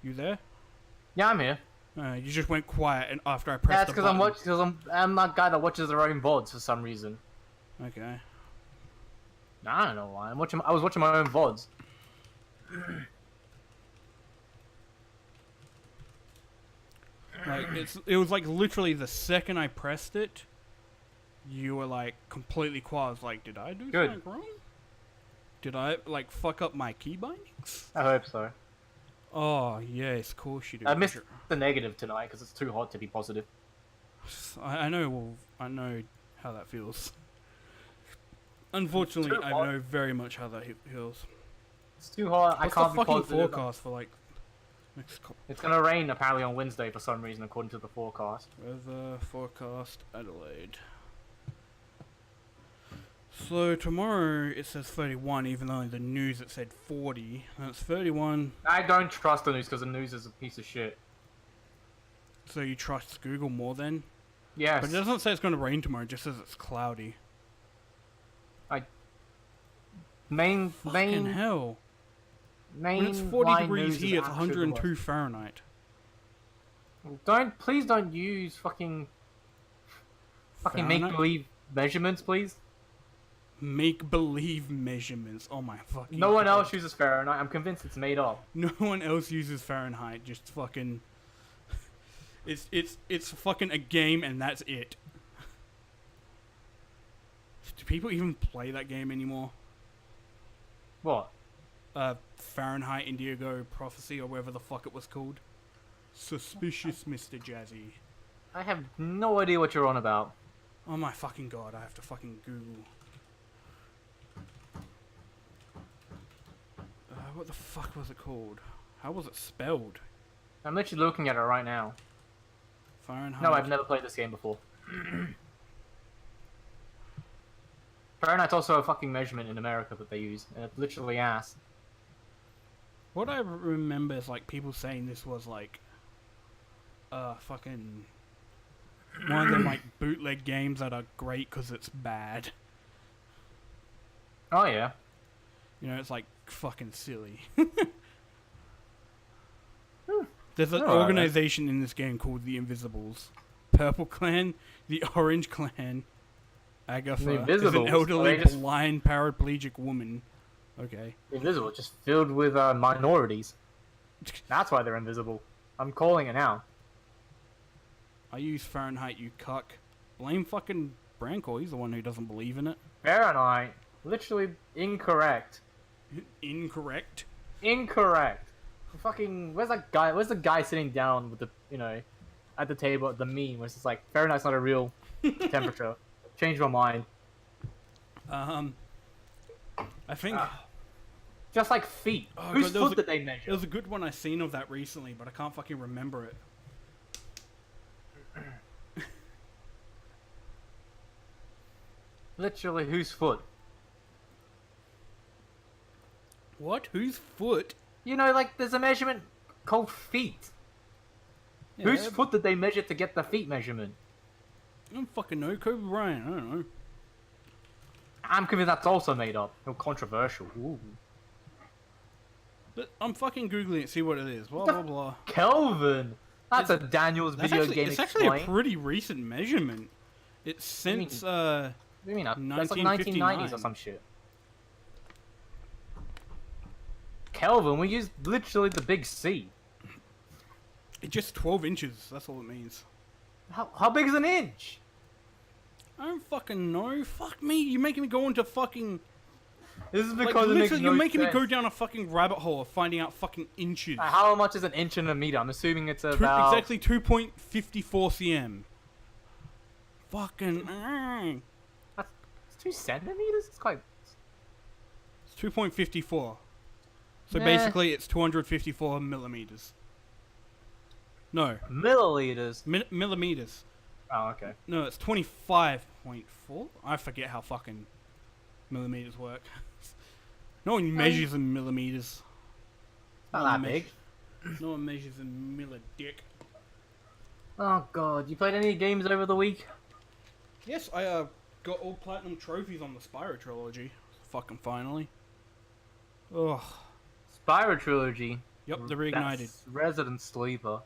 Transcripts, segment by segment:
You there? Yeah, I'm here. You just went quiet and after I Yeah, pressed it's the because button. I'm that guy that watches their own VODs for some reason. Okay. I don't know why. I was watching my own VODs. Like it was like literally the second I pressed it, you were like completely quiet. I was like, did I do something wrong? Did I like fuck up my key bindings? I hope so. Oh yes, of course you do. I missed the negative tonight because it's too hot to be positive. I know. Well, I know how that feels. Unfortunately, I know very much how that feels. It's too hot. What's I can't the fucking be positive. forecast for like next couple? It's gonna rain apparently on Wednesday for some reason, according to the forecast. Weather forecast Adelaide. So tomorrow it says 31, even though in the news it said 40. And it's 31. I don't trust the news because the news is a piece of shit. So you trust Google more then? Yes. But it doesn't say it's going to rain tomorrow, it just says it's cloudy. Fucking hell. When it's 40 degrees here, it's 102 Fahrenheit. Please don't use fucking make-believe measurements, please. Make-believe measurements. Oh my fucking No one God. else uses Fahrenheit. I'm convinced it's made up. No one else uses Fahrenheit. Just fucking. It's fucking a game and that's it. Do people even play that game anymore? What? Fahrenheit Indigo Prophecy or whatever the fuck it was called. Suspicious Mr. Jazzy. I have no idea what you're on about. Oh my fucking God! I have to fucking Google. What the fuck was it called? How was it spelled? I'm literally looking at it right now. Fahrenheit. No, I've never played this game before. Fahrenheit's also a fucking measurement in America that they use, and it's literally ass. What I remember is like people saying this was like, fucking one of them like bootleg games that are great because it's bad. Oh yeah. You know, it's like fucking silly. There's an Alright, organization in this game called the Invisibles. Purple Clan, the Orange Clan, Agatha is an elderly blind paraplegic woman. Okay. Invisible, just filled with minorities. That's why they're invisible. I'm calling it now. I use Fahrenheit, you cuck. Blame fucking Branco, he's the one who doesn't believe in it. Fahrenheit. Literally incorrect. Incorrect? Incorrect. Fucking, where's that guy? Where's the guy sitting down with the, you know, at the table at the meme where it's just like, Fahrenheit's not a real temperature. Change my mind. I think... just like feet. Oh, Whose foot did they measure? There was a good one I seen of that recently, but I can't fucking remember it. Literally, whose foot? What? Whose foot? You know, like, there's a measurement called feet. Yeah, Whose foot did they measure to get the feet measurement? I don't fucking know. Kobe Bryant, I don't know. I'm convinced that's also made up. Or controversial. Ooh. But I'm fucking Googling it, see what it is. Blah, blah, blah. Kelvin! That's a Daniel's video game It's actually a pretty recent measurement. It's since, What do you mean? That's like 1990s or some shit. Kelvin, we used literally the big C. It's just 12 inches, that's all it means. How big is an inch? I don't fucking know. Fuck me, you're making me go into fucking... This is because like, it makes no you're making sense. me go down a fucking rabbit hole of finding out fucking inches. How much is an inch in a meter? I'm assuming it's about... Exactly 2.54 cm. Fucking... That's 2 centimeters? It's quite... It's 2.54. So Nah. basically it's 254 millimeters. No. Milliliters? Millimeters. Oh, okay. No, it's 25.4. I forget how fucking millimeters work. No one measures in millimeters. Not that big. No one measures in milladick. Oh god, you played any games over the week? Yes, I got all platinum trophies on the Spyro trilogy. Fucking finally. Ugh. Spyro Trilogy. Yep, they're reignited. That's Resident Sleeper.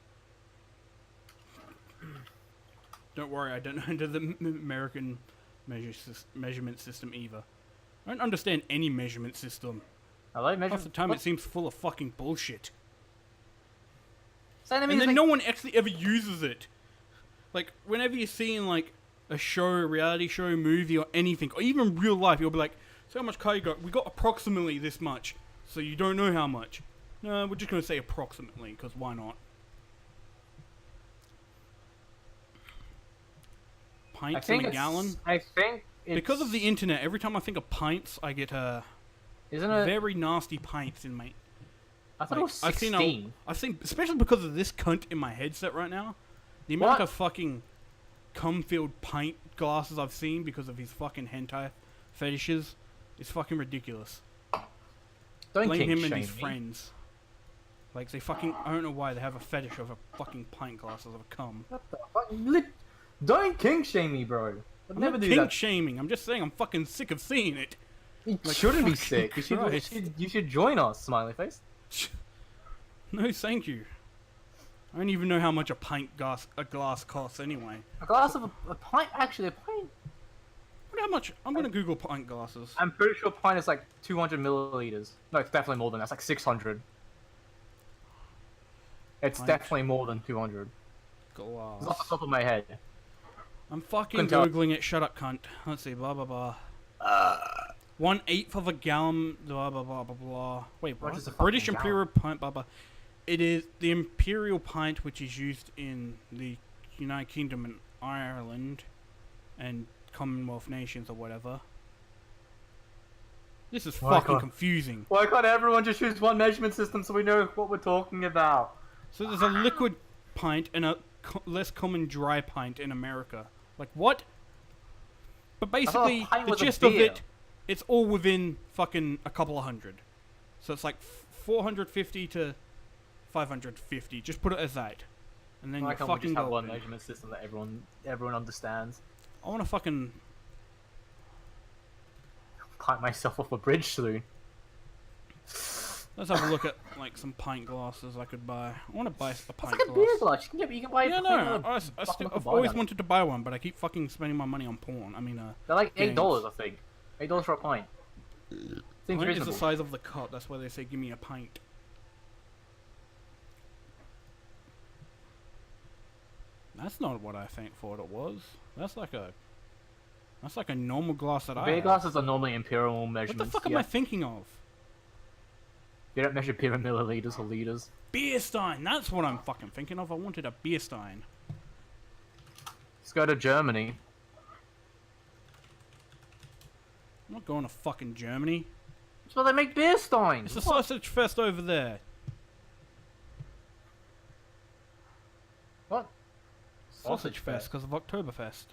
Don't worry, I don't know into the American measurement system either. I don't understand any measurement system. Half the time it seems full of fucking bullshit. So and then no one actually ever uses it. Like, whenever you're seeing, like, a show, a reality show, movie, or anything, or even real life, you'll be like, so how much car you got? We got approximately this much. So you don't know how much. No, we're just going to say approximately, because why not? Pints in a gallon? I think because of the internet, every time I think of pints, I get very nasty pints in my... I thought it was 16. I've seen, especially because of this cunt in my headset right now, the amount of fucking cum-filled pint glasses I've seen because of his fucking hentai fetishes is fucking ridiculous. Don't blame him and shame his me. friends. Like, they fucking... I don't know why they have a fetish of a fucking pint glasses of a cum. What the fuck? Don't kink shame me, bro. I'd never do that. Kink shaming. I'm just saying I'm fucking sick of seeing it. You Like, shouldn't be fucking sick. You should join us, smiley face. No, thank you. I don't even know how much a glass costs anyway. A glass of a pint? Actually, a pint? I wonder how much... I'm gonna Google pint glasses. I'm pretty sure a pint is like 200 milliliters. No, it's definitely more than that. It's like 600. It's Pint. definitely more than 200. Glass. It's off the top of my head. I'm fucking Googling it. Shut up, cunt. Let's see. Blah, blah, blah. 1/8 of a gallon. Blah, blah, blah, blah, blah. Wait, what? British Imperial pint. Blah, blah. It is the Imperial pint, which is used in the United Kingdom and Ireland and Commonwealth nations or whatever. This is fucking confusing. Why can't everyone just use one measurement system so we know what we're talking about? So there's a liquid pint and a less common dry pint in America. Like, what? But basically, the gist of it, it's all within fucking a couple of hundred. So it's like 450 to 550. Just put it as that. And then you fucking go. One measurement system that everyone understands. I want to fucking pipe myself off a bridge soon. Let's have a look at like some pint glasses I could buy. I want to buy a pint glass. Beer glass. You can buy. Yeah, no. I've always wanted to buy one, but I keep fucking spending my money on porn. I mean, they're like $8, I think. $8 for a pint. Seems reasonable. Is the size of the cup. That's why they say, "Give me a pint." That's not what I thought it was. That's like a normal glass that I have. Beer glasses are normally imperial measurements. What the fuck am I thinking of? You don't measure beer in milliliters or liters. Beer stein. That's what I'm fucking thinking of. I wanted a beer stein. Let's go to Germany. I'm not going to fucking Germany. That's where they make beer steins. It's a sausage fest over there. What? Sausage fest because of Oktoberfest.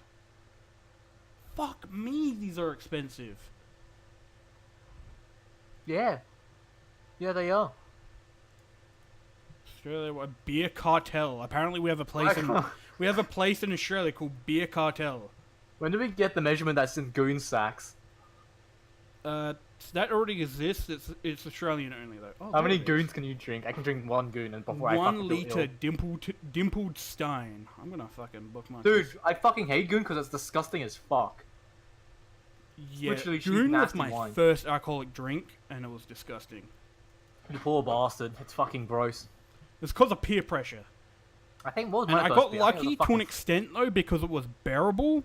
Fuck me, these are expensive. Yeah. Yeah, they are. Australia, a beer cartel. Apparently, we have a place in Australia called Beer Cartel. When do we get the measurement that's in goon sacks? That already exists. It's Australian only though. Oh, how many goons can you drink? I can drink one goon and before I fucking 1 liter dimpled stein. I'm gonna fucking book my. Dude, I fucking hate goon because it's disgusting as fuck. Yeah, goon was my first alcoholic drink, and it was disgusting. You poor bastard. It's fucking gross. It's because of peer pressure. I think more. And I got lucky to an extent though because it was bearable.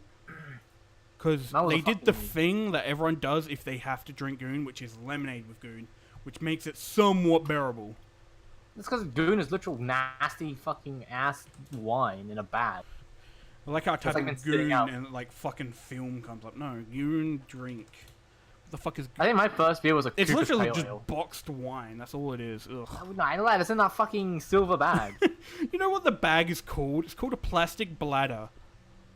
Because they did the thing that everyone does if they have to drink goon, which is lemonade with goon, which makes it somewhat bearable. It's because goon is literal nasty fucking ass wine in a bag. I like how I type in goon and like fucking film comes up. No, goon drink. What the fuck is goon? I think my first beer was a It's literally just boxed wine. That's all it is. Ugh. No, I know that. It's in that fucking silver bag. You know what the bag is called? It's called a plastic bladder.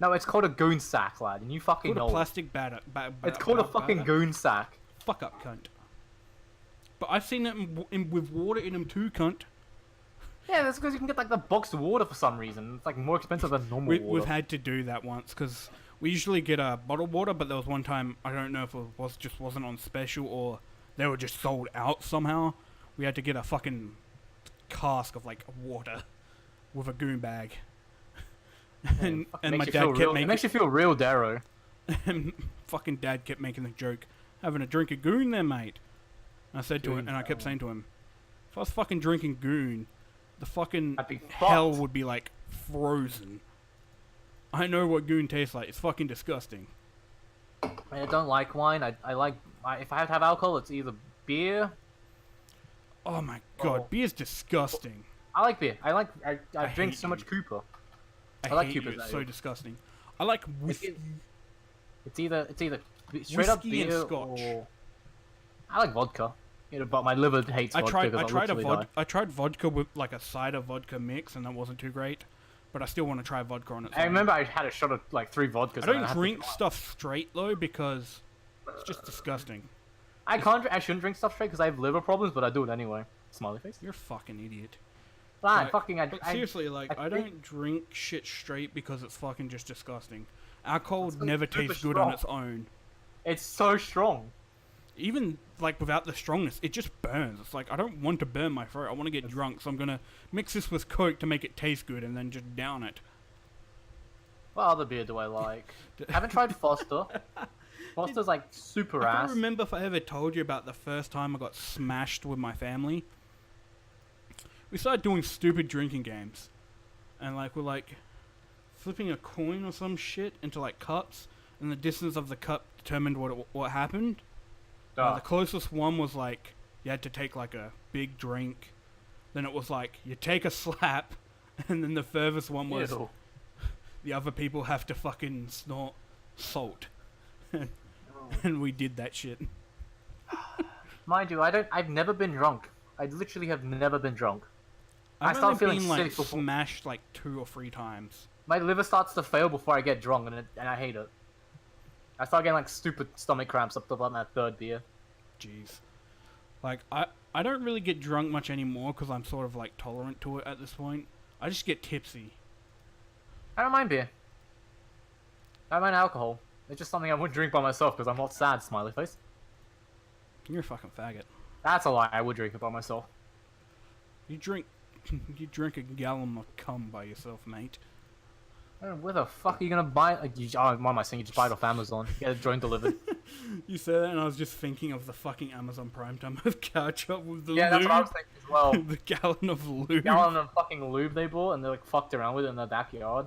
No, it's called a goon sack, lad, and you fucking know. It's called a plastic bladder. It's called a fucking goon sack. Fuck up, cunt. But I've seen it with water in them too, cunt. Yeah, that's because you can get like the boxed water for some reason. It's like more expensive than normal water. We've had to do that once because we usually get bottled water, but there was one time I don't know if it wasn't on special or they were just sold out somehow. We had to get a fucking cask of like water with a goon bag. and It my makes you dad feel kept real. It making makes you feel real, Darrow. and fucking dad kept making the joke, having a drink of goon there, mate. And I said to him, and I kept saying to him, if I was fucking drinking goon, the fucking I'd be hell fucked. would be like frozen. I know what goon tastes like. It's fucking disgusting. I don't like wine. I like. If I have to have alcohol, it's either beer. Oh my god, Oh. beer's disgusting. I like beer. I drink hate so much you. Cooper. I like hate Cooper's you. It's Ale. so disgusting. I like It's, whiskey. it's either straight up Whiskey and beer scotch. or I like vodka. You know, but my liver hates vodka because I tried vodka with like a cider vodka mix, and that wasn't too great. But I still want to try vodka on its own. I remember I had a shot of like 3 vodkas. I don't drink stuff straight though because it's just disgusting. I shouldn't drink stuff straight because I have liver problems, but I do it anyway. Smiley face. You're a fucking idiot. But But seriously, like, I don't drink shit straight because it's fucking just disgusting. Alcohol It's never super tastes good on strong. its own. It's so strong. Even, like, without the strongness, it just burns. It's like, I don't want to burn my throat. I want to get drunk, so I'm gonna mix this with Coke to make it taste good and then just down it. What other beer do I like? I haven't tried Foster. Foster's like super I ass. can't remember if I ever told you about the first time I got smashed with my family. We started doing stupid drinking games. And, like, we're, like, flipping a coin or some shit into, like, cups. And the distance of the cup determined what happened. The closest one was, like, you had to take, like, a big drink. Then it was, like, you take a slap. And then the furthest one was Ew. the other people have to fucking snort salt. And we did that shit. Mind you, I've never been drunk. I literally have never been drunk. I I've start only feeling been, like, sick before- smashed, like, 2 or 3 times. My liver starts to fail before I get drunk, and I hate it. I start getting like stupid stomach cramps up to about that 3rd beer. Jeez. Like, I don't really get drunk much anymore because I'm sort of, like, tolerant to it at this point. I just get tipsy. I don't mind beer. I don't mind alcohol. It's just something I wouldn't drink by myself because I'm not sad, smiley face. You're a fucking faggot. That's a lie. I would drink it by myself. You drink a gallon of cum by yourself, mate. Where the fuck are you gonna buy? Like, what am I saying? You just buy it off Amazon. Get a joint delivered. You said that and I was just thinking of the fucking Amazon Prime time of couch up with the Yeah, that's lube. what I was thinking as well. The gallon of lube. Gallon of fucking lube they bought, and they like fucked around with it in their backyard.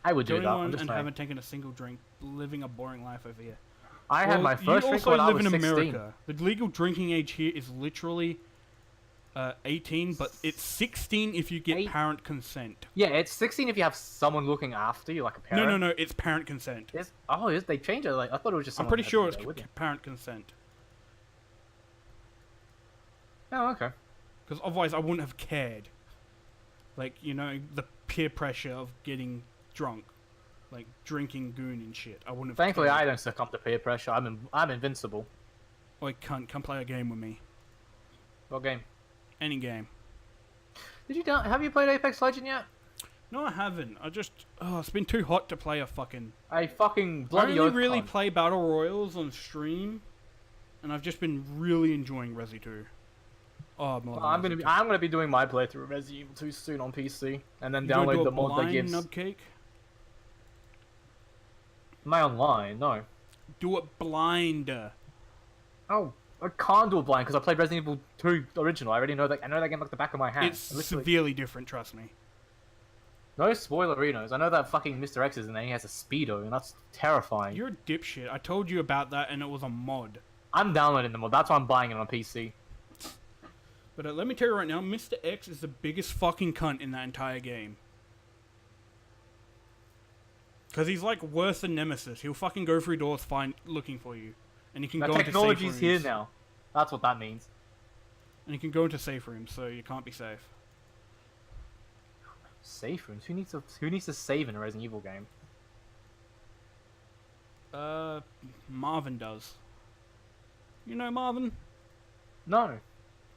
I would do that. I'm Anyone just and saying. haven't taken a single drink, living a boring life over here. I had my first you drink also when I live was in 16. America. The legal drinking age here is literally 18, but it's 16 if you get Eight- parent consent. Yeah, it's 16 if you have someone looking after you, like a parent. No, it's parent consent. They changed it. Like I thought it was just. I'm someone pretty that sure was it's there with you. parent consent. Oh, okay. Because otherwise I wouldn't have cared. Like, you know, the peer pressure of getting drunk. Like, drinking goon and shit. I wouldn't have Thankfully, cared. I don't succumb to peer pressure. I'm invincible. Oi, cunt, come play a game with me. What game? Any game. Have you played Apex Legend yet? No, I haven't. It's been too hot to play a fucking... I fucking bloody I only oath really cunt. play Battle Royals on stream. And I've just been really enjoying Resi 2. Oh, Well, I'm gonna be doing my playthrough of Resident Evil 2 soon on PC, and then download the mod that gives. Nubcake? Am I online? No. Do it blind. Oh, I can't do it blind because I played Resident Evil 2 original. I already know that. I know that game like the back of my hand. It's Literally. severely different, trust me. No spoilerinos. I know that fucking Mr. X is in there. He has a speedo, and that's terrifying. You're a dipshit. I told you about that, and it was a mod. I'm downloading the mod. That's why I'm buying it on PC. But let me tell you right now, Mr. X is the biggest fucking cunt in that entire game. Because he's like worse than Nemesis. He'll fucking go through doors looking for you. And he can That go into technology's safe here rooms. now. That's what that means. And he can go into safe rooms, so you can't be safe. Safe rooms? Who needs to save in a Resident Evil game? Marvin does. You know Marvin? No,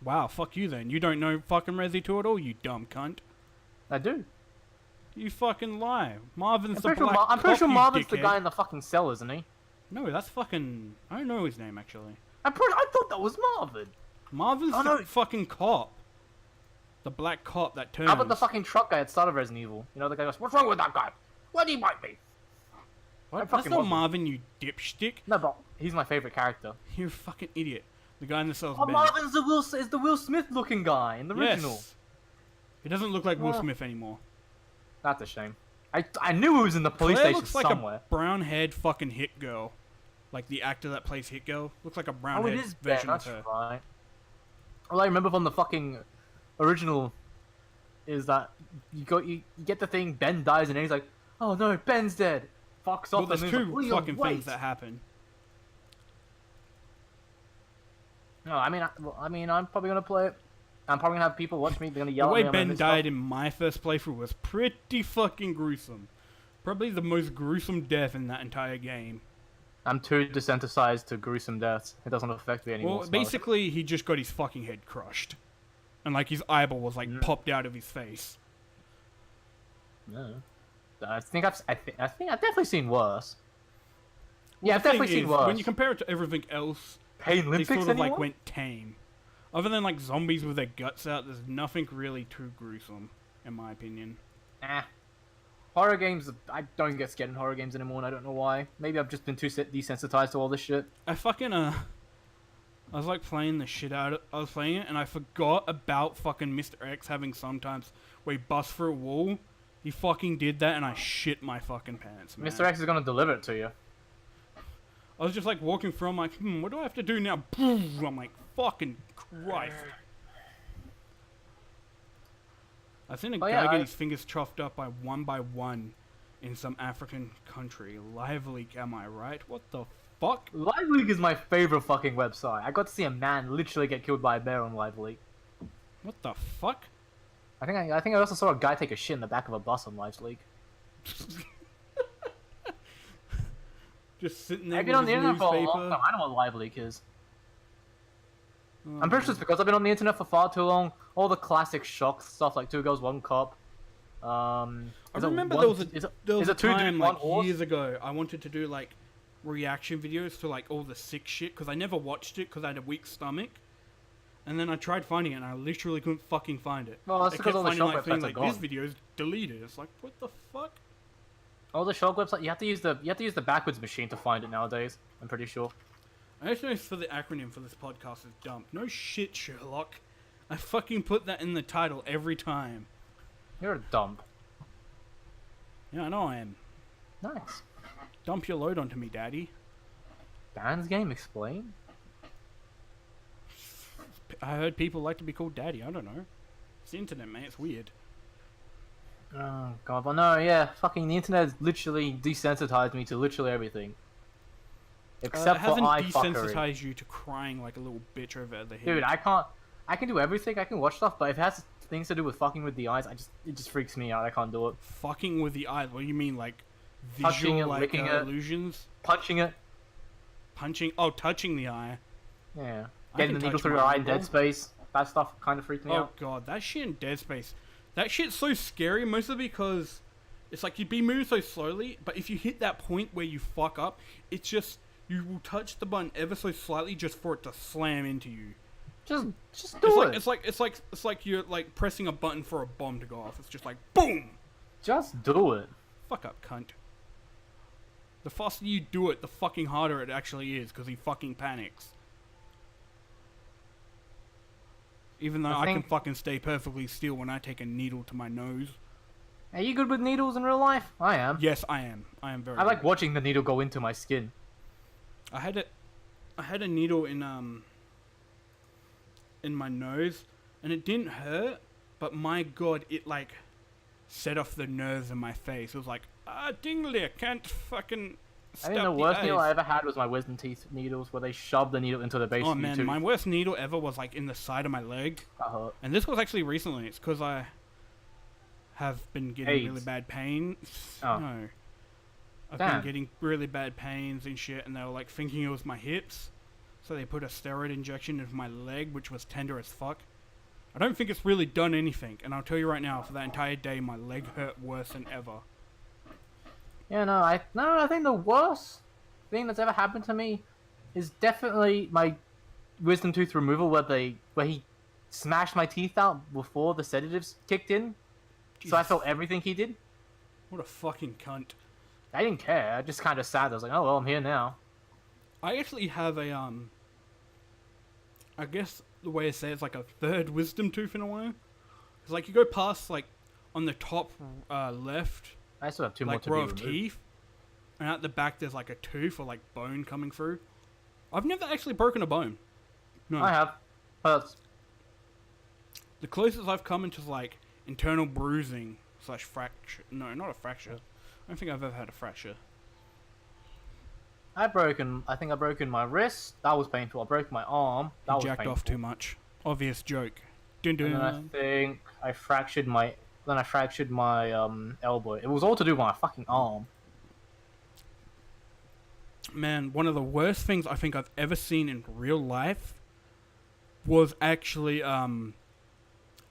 Wow, fuck you then. You don't know fucking Resi 2 at all, you dumb cunt. I do. You fucking lie. Marvin's I'm the pretty sure, black I'm pretty cop, sure you Marvin's the dickhead. guy in the fucking cell, isn't he? No, that's fucking... I don't know his name, actually. I thought that was Marvin. Marvin's Oh, the no. fucking cop. The black cop that turns. How about the fucking truck guy at start of Resident Evil? You know, the guy goes, "What's wrong with that guy? Why did he bite me?" What? That's not Marvin, you dipstick. No, but he's my favorite character. You're a fucking idiot. The guy in the cell's Oh, Ben. Marvin's the Will Smith looking guy in the original. Yes. He doesn't look like Will Smith anymore. That's a shame. I knew he was in the police Claire station looks like somewhere. a brown-haired fucking hit girl. Like the actor that plays Hit Girl. Looks like a brown-haired it is Ben, version of that's her. right. All I remember from the fucking original is that you get the thing, Ben dies, and then he's like, "Oh no, Ben's dead." Fucks Well, off. there's and two like, fucking wait. things that happen. No, I mean, I'm probably gonna play it. I'm probably gonna have people watch me. They're gonna The yell way at me. Ben died in my first playthrough was pretty fucking gruesome. Probably the most gruesome death in that entire game. I'm too desensitized to gruesome deaths. It doesn't affect me anymore. Well, basically, he just got his fucking head crushed. And, like, his eyeball was, like, popped out of his face. No. I think I've definitely seen worse. Well, yeah, I've definitely seen worse. When you compare it to everything else, Pain they Olympics sort of, anyone? like, went tame. Other than, like, zombies with their guts out, there's nothing really too gruesome, in my opinion. Horror games, I don't get scared in horror games anymore, and I don't know why. Maybe I've just been too desensitized to all this shit. I fucking, I was, like, playing the shit out of... I was playing it, and I forgot about fucking Mr. X having sometimes where he busts through a wall. He fucking did that, and I shit my fucking pants, man. Mr. X is gonna deliver it to you. I was just, like, walking through, I'm like, what do I have to do now? Boom! I'm like, fucking Christ. I've seen a guy get his fingers chopped up by one in some African country. Live Leak, am I right? What the fuck? Live Leak is my favorite fucking website. I got to see a man literally get killed by a bear on Live Leak. What the fuck? I think I also saw a guy take a shit in the back of a bus on Live Leak. Just sitting there I've been with on the his internet for a newspaper. long time. I know what Live Leak is. Oh, I'm pretty sure it's because I've been on the internet for far too long. All the classic shock stuff like Two Girls, One Cop. I remember there was a Two time, Dudes, like, One Horse? years ago, I wanted to do, like, reaction videos to, like, all the sick shit, because I never watched it because I had a weak stomach. And then I tried finding it, and I literally couldn't fucking find it. Well, that's I because kept all the finding, shock like, things websites are like, gone. this video is deleted. It's like, what the fuck? All the shock websites, you have to use the backwards machine to find it nowadays. I'm pretty sure. I just noticed for the acronym for this podcast is dump. No shit, Sherlock. I fucking put that in the title every time. You're a dump. Yeah, I know I am. Nice. Dump your load onto me, daddy. Dan's game explain. I heard people like to be called daddy. I don't know. It's the internet, man. It's weird. Oh god, but no, yeah, fucking the internet has literally desensitized me to literally everything. Except for hasn't eye fuckery. desensitized you to crying like a little bitch over the head. Dude, I can do everything, I can watch stuff, but if it has things to do with fucking with the eyes, it just freaks me out, I can't do it. Fucking with the eyes? What do you mean, like Touching visual, it, like licking it. illusions? Punching it. Punching? Oh, touching the eye. Yeah. I Getting can the needle touch through my your eye in eyeball. Dead Space. That stuff kind of freaked me Oh out. god, that shit in Dead Space. That shit's so scary, mostly because it's like you'd be moving so slowly, but if you hit that point where you fuck up, it's just, you will touch the button ever so slightly just for it to slam into you. Just do it. It's like you're like pressing a button for a bomb to go off. It's just like boom. Just do it. Fuck up, cunt. The faster you do it, the fucking harder it actually is, because he fucking panics. Even though I can fucking stay perfectly still when I take a needle to my nose. Are you good with needles in real life? I am. Yes, I am. I am very. I like good. watching the needle go into my skin. I had a needle in my nose, and it didn't hurt, but my god, it like set off the nerves in my face. It was like, dingly, I can't fucking. I think the worst needle I ever had was my wisdom teeth needles, where they shoved the needle into the base Oh of your man, tooth. my worst needle ever was like in the side of my leg, That hurt. and this was actually recently. It's because I have been getting really AIDS. bad pain. Oh. No. I've Damn. been getting really bad pains and shit, and they were like thinking it was my hips, so they put a steroid injection into my leg, which was tender as fuck. I don't think it's really done anything, and I'll tell you right now, for that entire day, my leg hurt worse than ever. Yeah, I think the worst thing that's ever happened to me is definitely my wisdom tooth removal, where he smashed my teeth out before the sedatives kicked in. So I Jesus. felt everything he did. What a fucking cunt. I didn't care. I just kind of sat there. I was like, oh well, I'm here now. I actually have a I guess the way to say it's like a third wisdom tooth in a way. It's like you go past like on the top left, I still have two more like to row be of removed. teeth, and at the back there's like a tooth or like bone coming through. I've never actually broken a bone. No. I have. Hurts. The closest I've come into like internal bruising / fracture. No, not a fracture. I don't think I've ever had a fracture. I think I broken my wrist. That was painful. I broke my arm. That was Jacked painful. off too much. Obvious joke. Dun And then I dun. think I fractured my. Then I fractured my elbow. It was all to do with my fucking arm. Man, one of the worst things I think I've ever seen in real life was actually on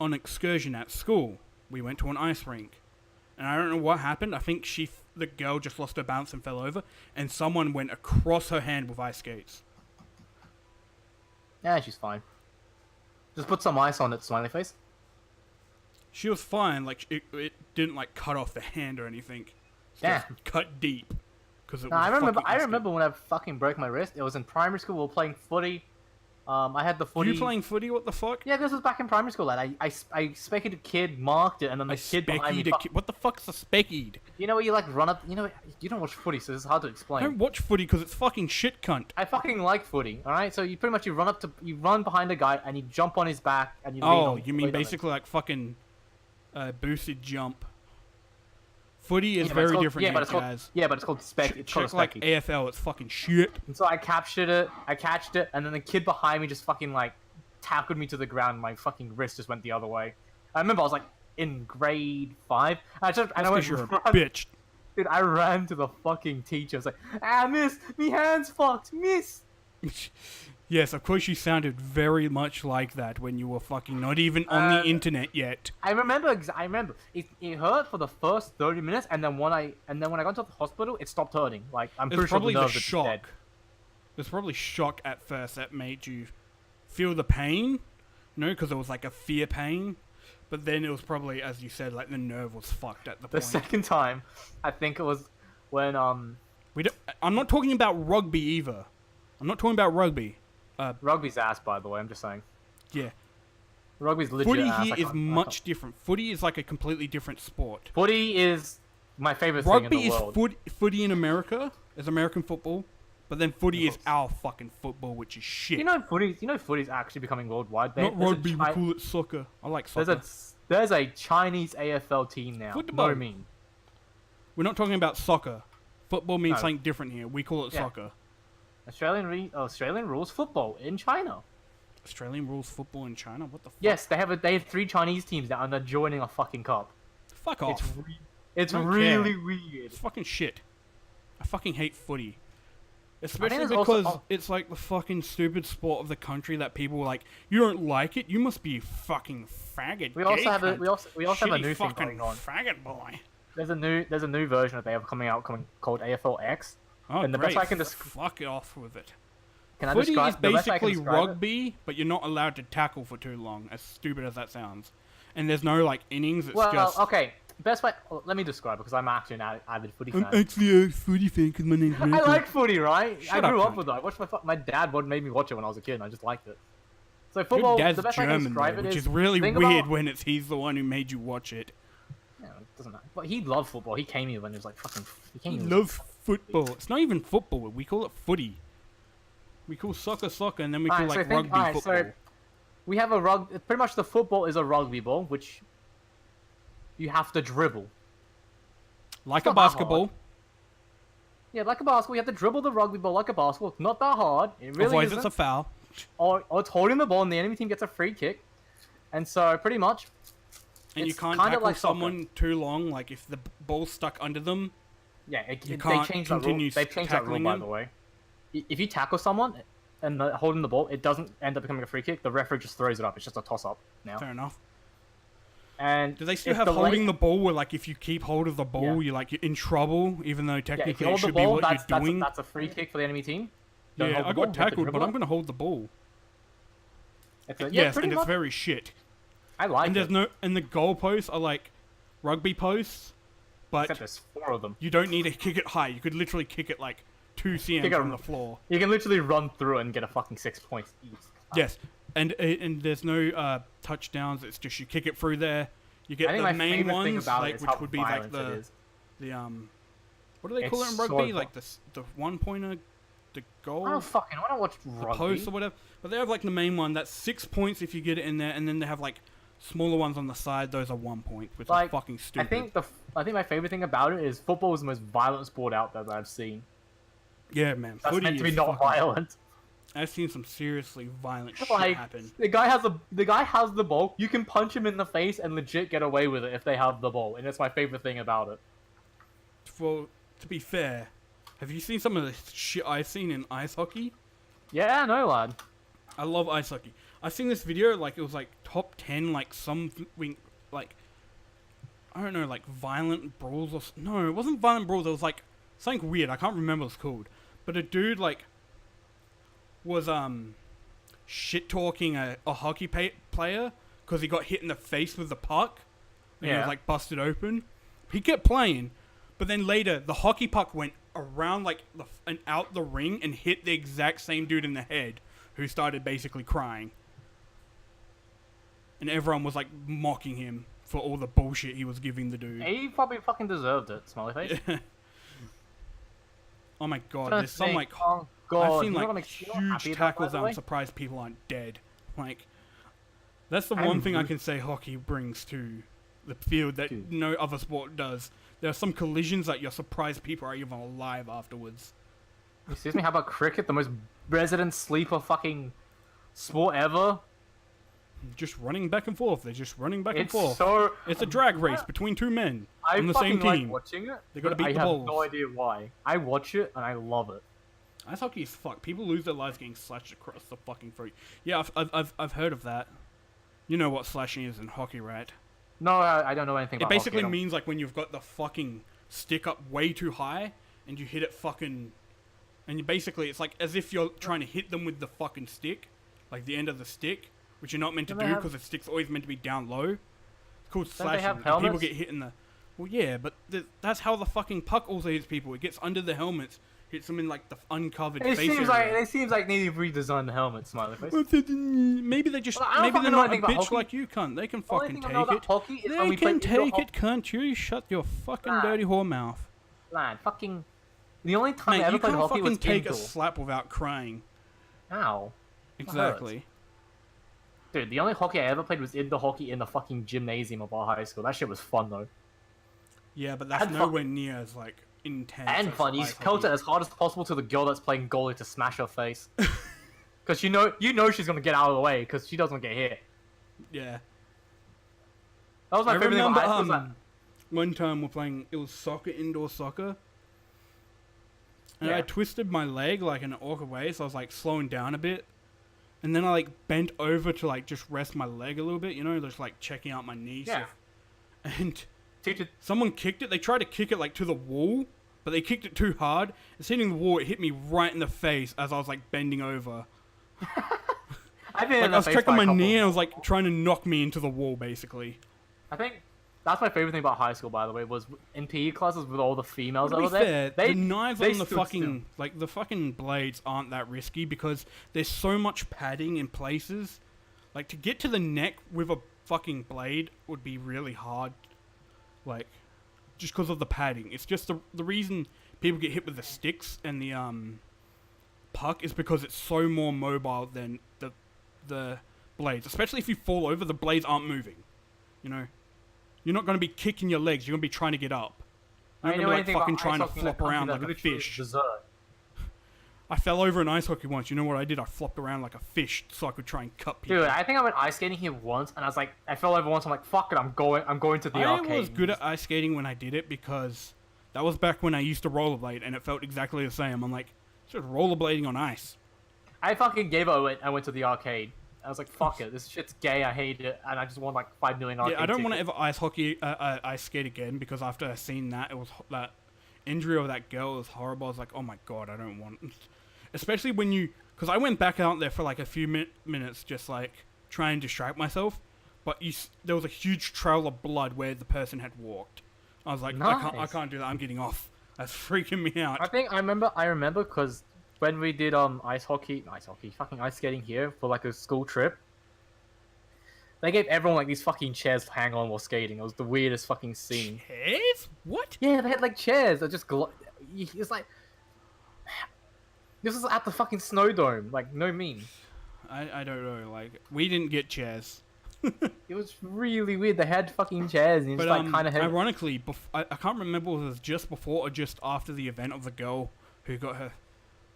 excursion at school. We went to an ice rink, and I don't know what happened. I think the girl just lost her balance and fell over, and someone went across her hand with ice skates. Yeah, she's fine. Just put some ice on it, smiley face. She was fine, like it didn't like cut off the hand or anything. It's Yeah. just cut deep. Because No, I remember when I fucking broke my wrist. It was in primary school. We were playing footy. I had the footy. You playing footy? What the fuck? Yeah, this was back in primary school. Lad. I specked a kid, marked it, and then the kid behind me. What the fuck's a speckied? You know where you like run up. You know you don't watch footy, so it's hard to I explain. don't watch footy because it's fucking shit cunt. I fucking like footy. All right, so you pretty much you run behind a guy and you jump on his back and you. lean Oh, on, you mean lean on it. basically like fucking boosted jump. Footy is Yeah, but it's very called- different, yeah, but it's called, guys. yeah, but it's called spec. It's called Check like specky. AFL, it's fucking shit. And so I captured it. I catched it, and then the kid behind me just fucking like tackled me to the ground. And my fucking wrist just went the other way. I remember I was like in grade 5. And I went, You're a bitch. dude. I ran to the fucking teacher. I was like, miss, me hands fucked, miss. Yes, of course you sounded very much like that when you were fucking not even on the internet yet. I remember. It hurt for the first 30 minutes, and then when I got to the hospital, it stopped hurting. Like I'm It's pretty sure the probably the nerves are just dead. shock. There's probably shock at first that made you feel the pain, because it was like a fear pain. But then it was probably, as you said, like the nerve was fucked at the The point. second time, I think it was when I'm not talking about rugby either. I'm not talking about rugby. rugby's ass. By the way, I'm just saying. Yeah. Rugby's legit Footy ass. here I is can't- much different. Footy is like a completely different sport. Footy is my favorite thing in Rugby the is world. footy in America is American football, but then footy is our fucking football, which is shit. You know footy's actually becoming worldwide. Not rugby, we call it soccer. I like soccer. There's a Chinese AFL team now. Football. No mean. We're not talking about soccer. Football means No. something different here. We call it Yeah. soccer. Australian rules football in China. Australian rules football in China? What the fuck? Yes, they have 3 Chinese teams now, and they're joining a fucking cup. Fuck off. It's Don't really care. weird. It's fucking shit. I fucking hate footy. Especially there's because also- it's like the fucking stupid sport of the country that people are like, you don't like it? You must be a fucking faggot. We also gay have a cunt. we also have a Shitty new thing fucking going on. faggot boy. There's a new version that they have coming called AFL X. Oh, And the great. best I can Fuck off with it. Can I Footy describe is the best I can basically describe it? rugby, but you're not allowed to tackle for too long, as stupid as that sounds. And there's no, like, innings, it's Well, just... okay. Best way. Let me describe it because I'm actually an avid footy fan. actually a footy fan because my name's I like footy, right? Shut I grew up, up cunt. with it. I watched my dad made me watch it when I was a kid, and I just liked it. So Your football, dad's the best I can German, describe though, it which is is really think weird about- when he's the one who made you watch it. Yeah, it doesn't matter. But he loved football. He came here when he was like fucking. He came He here. loves football. It's not even football. We call it footy. We call soccer, and then we call Alright, so like think- rugby alright, so football. We have a rug. Pretty much the football is a rugby ball, which you have to dribble. Like it's a not that hard. basketball. Yeah, like a basketball, you have to dribble the rugby ball like a basketball. It's not that hard. It really Otherwise, isn't. it's a foul. Or it's holding the ball, and the enemy team gets a free kick. And so pretty much, And you it's can't kinda tackle like soccer. someone too long. Like if the ball's stuck under them, yeah, You they can't changed that rule. continue They've changed that rule, tackling by them. the way. If you tackle someone and they're holding the ball, it doesn't end up becoming a free kick. The referee just throws it up. It's just a toss up now. fair enough. And Do they still if have the holding late- the ball where like if you keep hold of the ball, Yeah. you're in trouble, even though Yeah, technically if you it hold the should be ball, what that's you're doing? a free kick for the enemy team. Don't Yeah, hold the I ball, got you have to tackled, but dribble I'm it. gonna hold the ball. Yes, and it's very shit. I like and it. And the goalposts are like rugby posts, but except there's 4 of them. You don't need to kick it high. You could literally kick it like 2 cm from the floor. You can literally run through it and get a fucking 6 points each. Yes, and there's no touchdowns. It's just you kick it through there. You get the main ones, like which would be like the what do they call it in rugby? Like the 1-pointer, the goal. I don't watch rugby. The post or whatever. But they have like the main one that's 6 points if you get it in there, and then they have like smaller ones on the side. Those are 1 point, which is fucking stupid. I think my favorite thing about it is football is the most violent sport out there that I've seen. Yeah, man. That's meant to be not violent. I've seen some seriously violent shit happen. The guy has the ball. You can punch him in the face and legit get away with it if they have the ball, and it's my favorite thing about it. Well, to be fair, have you seen some of the shit I've seen in ice hockey? Yeah, no, lad. I love ice hockey. I've seen this video, like, it was, like, top 10, like, something, like, I don't know, like, violent brawls or... No, it wasn't violent brawls, it was, like, something weird. I can't remember what it's called. But a dude, like, was, shit-talking a hockey player because he got hit in the face with the puck. And he was, like, busted open. He kept playing, but then later, the hockey puck went around, like, and out the ring and hit the exact same dude in the head, who started basically crying. And everyone was, like, mocking him for all the bullshit he was giving the dude. He probably fucking deserved it, smiley face. Oh my god, there's some, like... Oh god, I've seen, like, huge tackles and I'm surprised people aren't dead. Like, that's the one thing I can say hockey brings to the field that no other sport does. There are some collisions that you're surprised people are even alive afterwards. Excuse me, how about cricket? The most resident sleeper fucking sport ever? Just running back and forth. They're just running back and forth. So... It's a drag race between 2 men on the same team. I like watching it. They gotta beat the balls. I have balls. no idea why. I watch it and I love it. Ice hockey is fuck. People lose their lives getting slashed across the fucking throat. Yeah, I've heard of that. You know what slashing is in hockey, right? No, I don't know anything about it. It basically hockey, means like when you've got the fucking stick up way too high and you hit it fucking... And you basically, it's like as if you're trying to hit them with the fucking stick. Like the end of the stick. Which you're not meant to do because the stick's always meant to be down low. It's called slashing. People get hit in the... Well, yeah, but that's how the fucking puck also hits people. It gets under the helmets, hits them in like the uncovered face area. It seems like they need to redesign the helmet, smiley face. Maybe they just... maybe they're not a bitch like you, cunt. They can fucking take it. They can take it, cunt. You shut your fucking dirty whore mouth. Lad, fucking... The only time I ever played hockey was indoor. You can't fucking take a slap without crying. Ow. Exactly. Dude, the only hockey I ever played was indoor hockey in the fucking gymnasium of our high school. That shit was fun, though. Yeah, but that's nowhere near as, like, intense. And fun. You pelt it as hard as possible to the girl that's playing goalie to smash her face. Because you know she's going to get out of the way, because she doesn't get hit. Yeah. That was my favorite thing about high school. One time we're playing, it was soccer, indoor soccer. And I twisted my leg, like, in an awkward way, so I was, like, slowing down a bit. And then I, like, bent over to, like, just rest my leg a little bit, you know? Just, like, checking out my knees. Yeah. And someone kicked it. They tried to kick it, like, to the wall, but they kicked it too hard. It's hitting the wall. It hit me right in the face as I was, like, bending over. I've been I was checking my knee and I was, like, trying to knock me into the wall, basically. I think that's my favorite thing about high school, by the way, was in PE classes with all the females over there. The knives on the fucking... Like, the fucking blades aren't that risky because there's so much padding in places. Like, to get to the neck with a fucking blade would be really hard. Like, just because of the padding. It's just the reason people get hit with the sticks and the puck is because it's so more mobile than the blades. Especially if you fall over, the blades aren't moving. You know? You're not going to be kicking your legs. You're going to be trying to get up. You're going to be like fucking trying to flop around like a fish. I fell over in ice hockey once. You know what I did? I flopped around like a fish so I could try and cut people. Dude, I think I went ice skating here once, and I was like, I fell over once. I'm like, fuck it, I'm going to the arcade. I was good at ice skating when I did it because that was back when I used to rollerblade, and it felt exactly the same. I'm like, just rollerblading on ice. I fucking gave it. I went to the arcade. I was like, fuck it, this shit's gay, I hate it, and I just won like 5 million arcade I don't want to ever ice skate again, because after I seen that, it was that injury of that girl was horrible. I was like, oh my god, I don't want... Especially when you... Because I went back out there for like a few minutes, just like try and distract myself, but there was a huge trail of blood where the person had walked. I was like, Nice. I can't do that. I'm getting off. That's freaking me out. I remember because when we did fucking ice skating here for like a school trip, they gave everyone like these fucking chairs to hang on while skating. It was the weirdest fucking scene. Chairs? What? Yeah, they had like chairs that just it's like this was at the fucking snow dome. Like no meme. I don't know. Like we didn't get chairs. It was really weird. They had fucking chairs, and you just like kind of had. Ironically, I can't remember if it was just before or just after the event of the girl who got her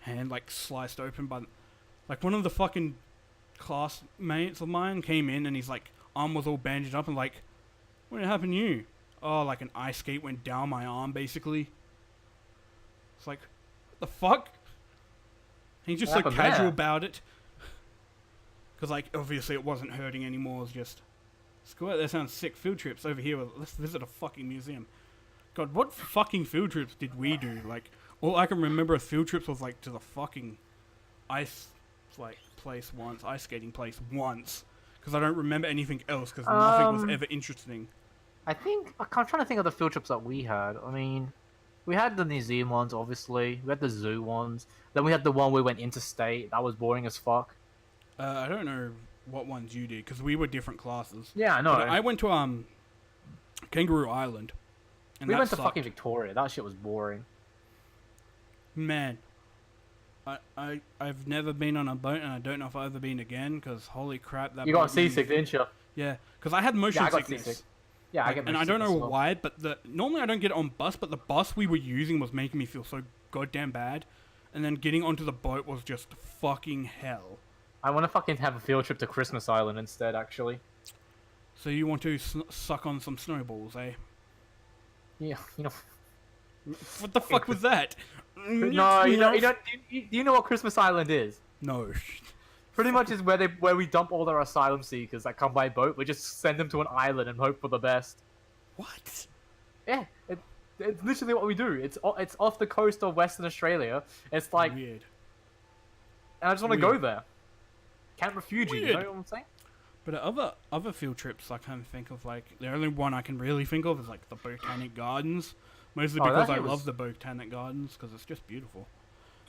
hand like sliced open by, like one of the fucking classmates of mine came in and his like arm was all bandaged up and like, what happened to you? Oh, like an ice skate went down my arm basically. It's like, what the fuck? And he's just so casual about it. Because, like, obviously it wasn't hurting anymore. It was just, screw it, that sounds sick. Field trips over here. Let's visit a fucking museum. God, what fucking field trips did we do? Like, all I can remember of field trips was, like, to the fucking ice, like, ice skating place once. Because I don't remember anything else, because nothing was ever interesting. I'm trying to think of the field trips that we had. I mean, we had the museum ones, obviously. We had the zoo ones. Then we had the one we went interstate. That was boring as fuck. I don't know what ones you did, because we were different classes. Yeah, I know. But I went to Kangaroo Island. And we went to sucked. fucking Victoria. That shit was boring. Man, I've never been on a boat, and I don't know if I've ever been again, because holy crap, that you got seasick, didn't you? Yeah, because I had motion sickness. Seasick. Yeah, I get motion and I don't know sickness as well. why, but normally I don't get it on bus, but the bus we were using was making me feel so goddamn bad, and then getting onto the boat was just fucking hell. I want to fucking have a field trip to Christmas Island instead, actually. So you want to suck on some snowballs, eh? Yeah, you know. What the fuck was that? No, you don't. Do you know what Christmas Island is? No. Pretty much is where we dump all our asylum seekers that come by boat. We just send them to an island and hope for the best. What? Yeah, it's literally what we do. It's off the coast of Western Australia. It's like weird. And I just want to go there. Camp Refugee, Weird. you know what I'm saying? But other field trips I can think of, like, the only one I can really think of is, like, the Botanic Gardens. Mostly because I love the Botanic Gardens, because it's just beautiful.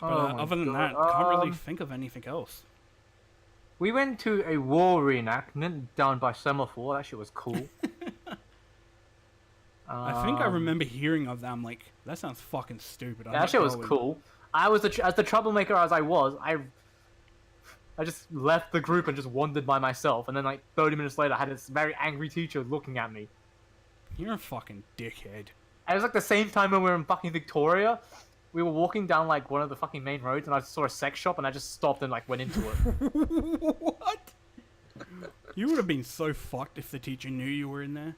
But other than that, I can't really think of anything else. We went to a war reenactment down by Semaphore. That shit was cool. I think I remember hearing of that. I'm like, that sounds fucking stupid. That shit was cool. I was as the troublemaker as I was. I just left the group and just wandered by myself, and then like 30 minutes later, I had this very angry teacher looking at me. You're a fucking dickhead. It was like the same time when we were in fucking Victoria. We were walking down like one of the fucking main roads, and I saw a sex shop, and I just stopped and like went into it. What? You would have been so fucked if the teacher knew you were in there.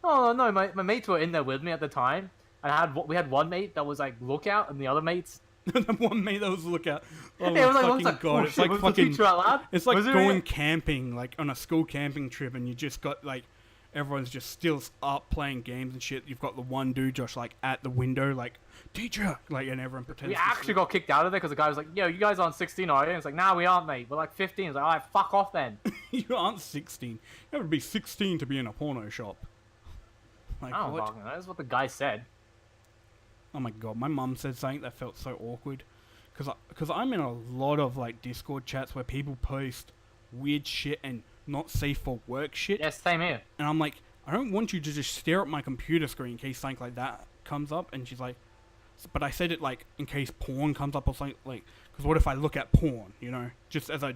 Oh no, my mates were in there with me at the time, and we had one mate that was like lookout, and the other mates. The one mate that was lookout. Oh yeah, my fucking god! Oh, it's shit, like was the teacher out loud? It's like Was it going really? camping, like on a school camping trip, and you just got like everyone's just still up playing games and shit. You've got the one dude just like at the window, like teacher, like, and everyone pretends. We actually got kicked out of there because the guy was like, "Yo, you guys aren't 16, are you?" And it's like, "Nah, we aren't, mate. We're like 15." It's like, "Alright, fuck off then." You aren't 16. You have to be 16 to be in a porno shop. Like, I don't what? fucking know. That's what the guy said. Oh my god, my mum said something that felt so awkward. Because I'm in a lot of like Discord chats where people post weird shit and not safe for work shit. Yeah, same here. And I'm like, I don't want you to just stare at my computer screen in case something like that comes up. And she's like, but I said it like in case porn comes up or something, like, because what if I look at porn, you know, just as a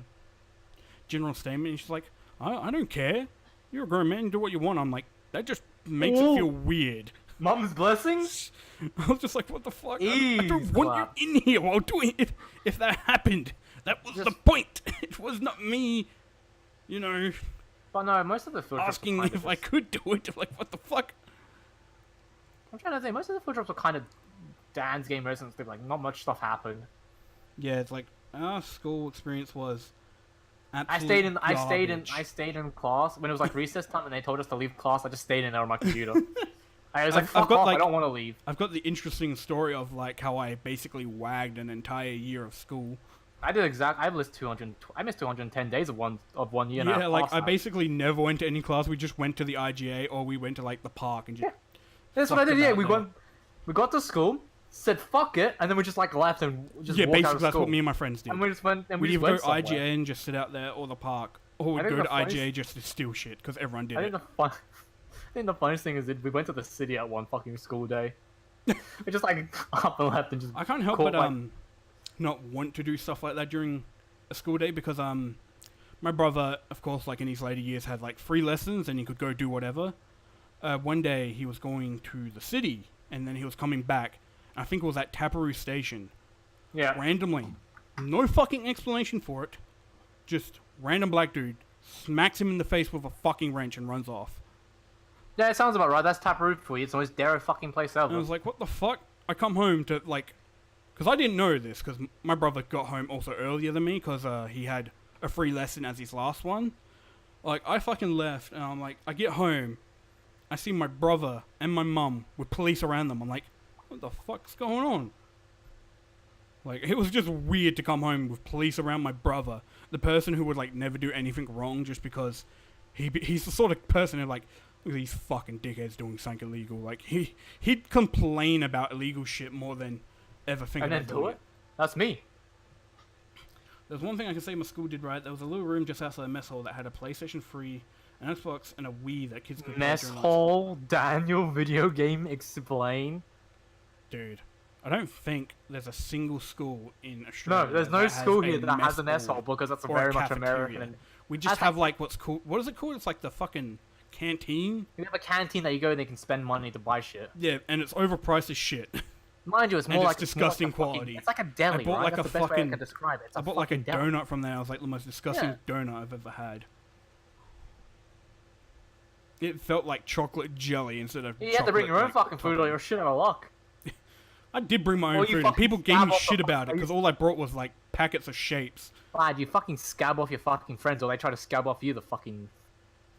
general statement. And she's like, I don't care. You're a grown man, do what you want. I'm like, that just makes it feel weird. Mum's blessings? I was just like, what the fuck? I don't want you in here while doing it. If that happened, that was the point. It was not me, you know, But no, most of the field trips asking were me kind of if I could do it. Like, what the fuck? I'm trying to think. Most of the field trips were kind of Dan's game residence. Like, not much stuff happened. Yeah, it's like our school experience was I absolute stayed in class when it was like recess time and they told us to leave class. I just stayed in there on my computer. I was like, fuck off, I don't want to leave. I've got the interesting story of like how I basically wagged an entire year of school. I missed 200. I missed 210 days of one year. Yeah, like I basically never went to any class. We just went to the IGA or we went to like the park and just. Yeah. That's what I did. Yeah, we got to school, said fuck it, and then we just like left and just walked basically out of that's school. what me and my friends did. And we just went. And we'd we either just go went IGA and just sit out there, or the park, or we'd go to IGA just to steal shit because everyone did it. I think the funniest thing is that we went to the city at one fucking school day. We just like up and left and just. I can't help but not want to do stuff like that during a school day because my brother, of course, like in his later years, had like free lessons and he could go do whatever. One day he was going to the city and then he was coming back. I think it was at Taparoo Station. Yeah. Randomly, no fucking explanation for it. Just random black dude smacks him in the face with a fucking wrench and runs off. Yeah, it sounds about right. That's Taparoo for you. It's the most dare fucking place ever. And I was like, what the fuck? I come home to, like... Because I didn't know this, because my brother got home also earlier than me, because he had a free lesson as his last one. Like, I fucking left, and I'm like, I get home, I see my brother and my mum with police around them. I'm like, what the fuck's going on? Like, it was just weird to come home with police around my brother, the person who would, like, never do anything wrong just because he's the sort of person who, like, look at these fucking dickheads doing something illegal. Like, he'd complain about illegal shit more than ever think about doing it. That's me. There's one thing I can say my school did right. There was a little room just outside the mess hall that had a PlayStation 3, an Xbox, and a Wii that kids could play Mess during hall, Daniel, video game, explain. Dude, I don't think there's a single school in Australia. No, there's no school here that has an mess hall because that's very much cafeteria. American. We just have like what's called, what is it called? It's like the fucking canteen. You have a canteen that you go and they can spend money to buy shit. Yeah, and it's overpriced as shit. Mind you, it's more like disgusting it's more like quality. It's like a deli, I bought right? like That's a the best way I fucking. can describe it. I bought like a deli. donut from there. It was like the most disgusting donut I've ever had. It felt like chocolate jelly instead of. You had to bring your own fucking food or you're shit out of luck. I did bring my own food, and people gave me shit about it because all I brought was like packets of shapes. Lad, you fucking scab off your fucking friends, or they try to scab off you. The fucking.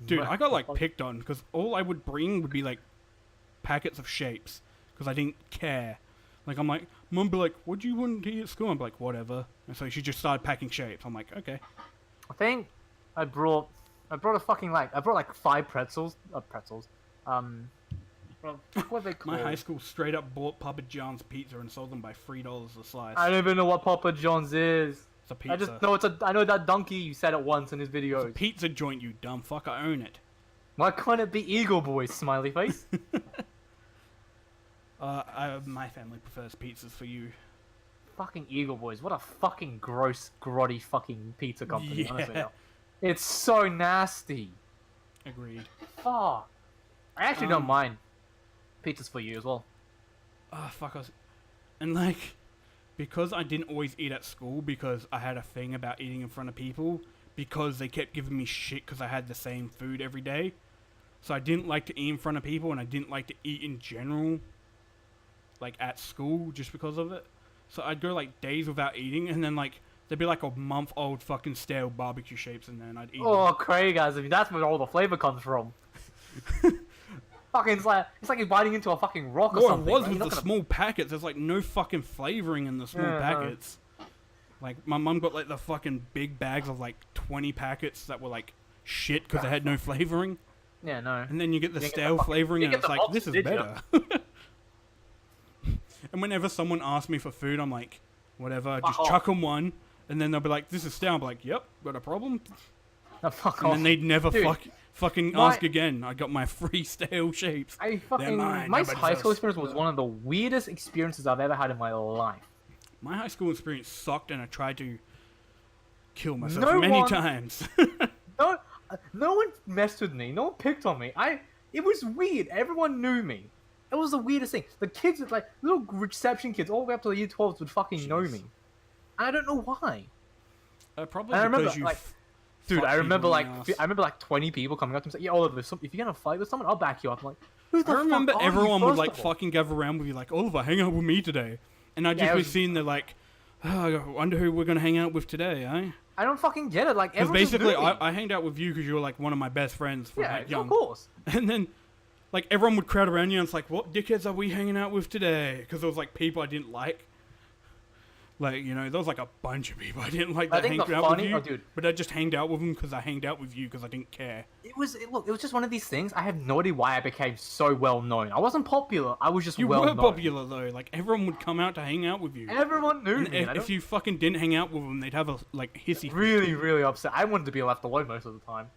Dude, I got like picked on because all I would bring would be like packets of shapes because I didn't care. Like, I'm like, Mum be like, what do you want to eat at school? I'm like, whatever. And so she just started packing shapes. I'm like, okay. I think I brought a fucking I brought like 5 pretzels. What are they called? My high school straight up bought Papa John's pizza and sold them by $3 a slice. I don't even know what Papa John's is. It's a pizza. I just know I know that donkey you said it once in his videos. It's a pizza joint, you dumb fuck. I own it. Why can't it be Eagle Boys, smiley face? My family prefers pizzas for you. Fucking Eagle Boys. What a fucking gross, grotty fucking pizza company, Yeah. honestly. It's so nasty. Agreed. Fuck. I actually don't mind. Pizza's for you as well. Ah, fuck us. And like, because I didn't always eat at school because I had a thing about eating in front of people, because they kept giving me shit because I had the same food every day. So I didn't like to eat in front of people, and I didn't like to eat in general, like at school, just because of it. So I'd go like days without eating, and then like there'd be like a month-old fucking stale barbecue shapes in there, and I'd eat Oh, them. Craig, guys, I mean that's where all the flavor comes from. Fucking, it's like you're biting into a fucking rock or something. It was right? with the small packets. There's like no fucking flavoring in the small packets. Like my mum got like the fucking big bags of like 20 packets that were like shit because they had no flavoring. Yeah, no. And then you get the stale flavoring, and it's like, this is better. And whenever someone asks me for food, I'm like, whatever, just chuck them one. And then they'll be like, this is stale. I'm like, yep, got a problem. No, fuck and off. then they'd never Dude, fucking ask again. I got my free stale shapes. My high school experience was one of the weirdest experiences I've ever had in my life. My high school experience sucked, and I tried to kill myself many times. No one messed with me. No one picked on me. It was weird. Everyone knew me. It was the weirdest thing. The kids, like little reception kids, all the way up to the year 12s, would fucking know me. I don't know why. Probably because you. Dude, I remember like 20 people coming up to me and saying, "Yeah, Oliver, if you're gonna fight with someone, I'll back you up." I'm like, who the fuck? I remember everyone would like first of all? fucking gather around with you, like, Oliver, hang out with me today, and I'd just be seeing they're like, oh, I wonder who we're gonna hang out with today, eh? I don't fucking get it. Like, because basically, I hanged out with you because you were like one of my best friends from like young. Of course. And then, like, everyone would crowd around you, and it's like, what dickheads are we hanging out with today? Because there was like people I didn't like. Like, you know, there was like a bunch of people I didn't like I that think hanged the out with funny, you. oh, dude, But I just hanged out with them because I hanged out with you because I didn't care. look, it was just one of these things. I have no idea why I became so well known. I wasn't popular. I was just You well were known. popular though. Like everyone would come out to hang out with you. Everyone knew And me. if you fucking didn't hang out with them, they'd have a like hissy. Really, really upset. I wanted to be left alone most of the time.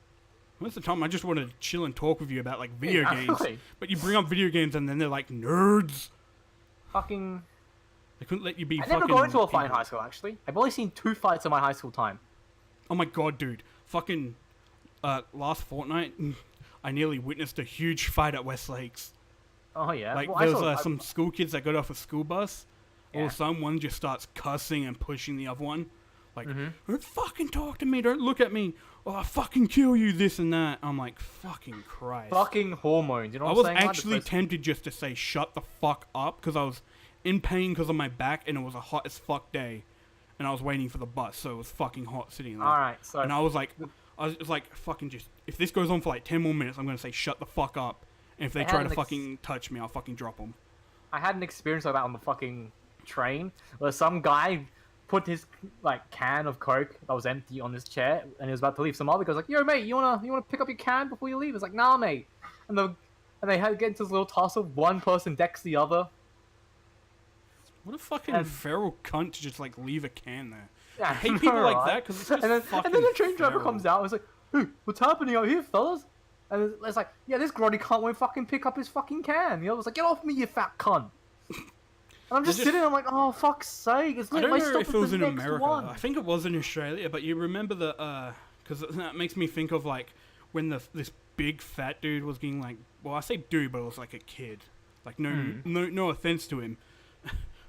Most of the time, I just wanted to chill and talk with you about like video Yeah, games. really. But you bring up video games and then they're like nerds. Fucking. They couldn't let you be. I fucking never got into a fight in people. high school. Actually, I've only seen 2 fights in my high school time. Oh my god, dude! Fucking last fortnight, I nearly witnessed a huge fight at West Lakes. Oh yeah. Like well, there I was saw, some school kids that got off a school bus. All Yeah. of a sudden, one just starts cussing and pushing the other one. Like, Mm-hmm. don't fucking talk to me, don't look at me, or I'll fucking kill you, this and that. I'm like, fucking Christ. fucking hormones. You know what I I'm was saying? Like, actually because- tempted just to say, shut the fuck up, because I was in pain because of my back, and it was a hot as fuck day. And I was waiting for the bus, so it was fucking hot sitting there. Alright, so. And I was like, fucking just, if this goes on for like 10 more minutes, I'm going to say, shut the fuck up. And if they I try had to an fucking touch me, I'll fucking drop them. I had an experience like that on the fucking train where some guy put his like can of Coke that was empty on his chair and he was about to leave. Some other guy's like, "Yo, mate, you wanna pick up your can before you leave?" It's like, "Nah, mate." And they had to get into this little tussle. One person decks the other. What a fucking And- feral cunt to just like leave a can there. Yeah, I hate people like that because it's just and then the train driver feral. comes out and is like, "Hey, what's happening out here, fellas?" And it's like, "Yeah, this grotty cunt won't fucking pick up his fucking can." The other was like, "Get off me, you fat cunt." And I'm just just- sitting there, I'm like, "Oh, fuck's sake. It's I lit. don't My know stop if is it was the in next America. one." I think it was in Australia, but you remember the because that makes me think of like when this big fat dude was getting like, well, I say dude, but it was like a kid. Like no offense to him,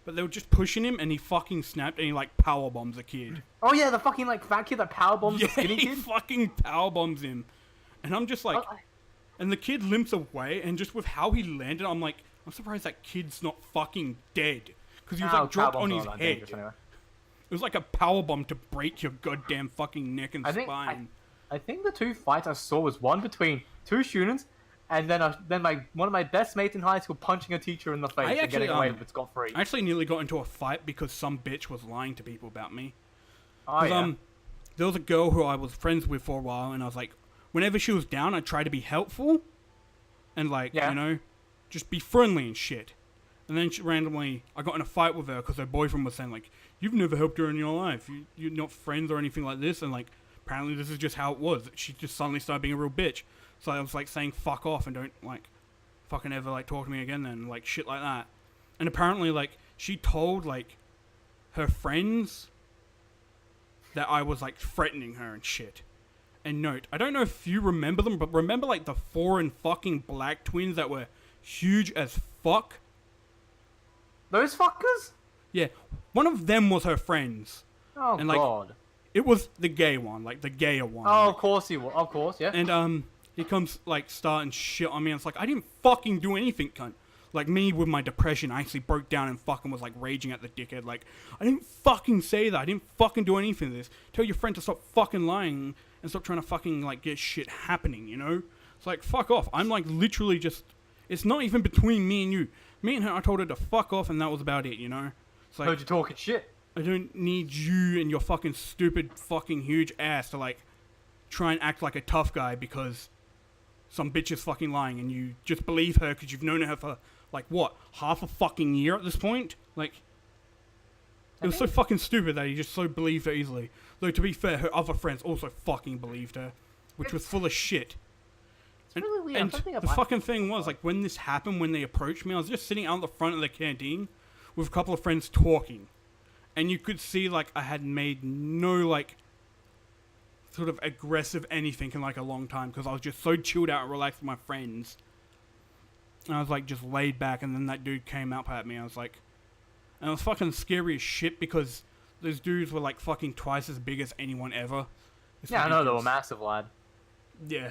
but they were just pushing him, and he fucking snapped, and he like power bombs a kid. Oh yeah, the fucking like fat kid that power bombs Yeah, the skinny he kid. fucking power bombs him, and I'm just like, Oh, and the kid limps away, and just with how he landed, I'm like, I'm surprised that kid's not fucking dead, because he was like dropped on his head. Anyway. It was like a power bomb to break your goddamn fucking neck and I think spine. I think the 2 fights I saw was one between 2 students, and then one of my best mates in high school punching a teacher in the face and actually, getting away with it scot free. I actually nearly got into a fight because some bitch was lying to people about me. Oh yeah. There was a girl who I was friends with for a while, and I was like, whenever she was down, I'd try to be helpful, and like, Yeah. you know, just be friendly and shit. And then randomly, I got in a fight with her because her boyfriend was saying like, you've never helped her in your life. You're not friends or anything like this. And like, apparently this is just how it was. She just suddenly started being a real bitch. So I was like saying fuck off and don't like fucking ever like talk to me again then, like shit like that. And apparently like she told like her friends that I was like threatening her and shit. And note, I don't know if you remember them, but remember like the foreign fucking black twins that were huge as fuck? Those fuckers? Yeah, one of them was her friends. Oh And, like, god. It was the gay one, like the gayer one. Oh, of course he will. Of course, yeah. And he comes like starting shit on me. And it's like I didn't fucking do anything, cunt. Like me with my depression, I actually broke down and fucking was like raging at the dickhead. Like I didn't fucking say that. I didn't fucking do anything to this. Tell your friend to stop fucking lying and stop trying to fucking like get shit happening. You know? It's like fuck off. I'm like literally just. It's not even between me and you. Me and her, I told her to fuck off, and that was about it. You know? It's like Heard you talking shit. I don't need you and your fucking stupid fucking huge ass to like try and act like a tough guy because some bitch is fucking lying and you just believe her because you've known her for like what, half a fucking year at this point? Like it was so fucking stupid that he just so believed her easily. Though to be fair, her other friends also fucking believed her, which was full of shit. It's really weird. And I'm trying to think the of fucking thing was, like, when this happened, when they approached me, I was just sitting out the front of the canteen with a couple of friends talking. And you could see, like, I had made no, like, sort of aggressive anything in, like, a long time. Because I was just so chilled out and relaxed with my friends. And I was, like, just laid back. And then that dude came up at me. I was like... And it was fucking scary as shit because those dudes were, like, fucking twice as big as anyone ever. It's Yeah, I know they were ridiculous. massive, lad. Yeah.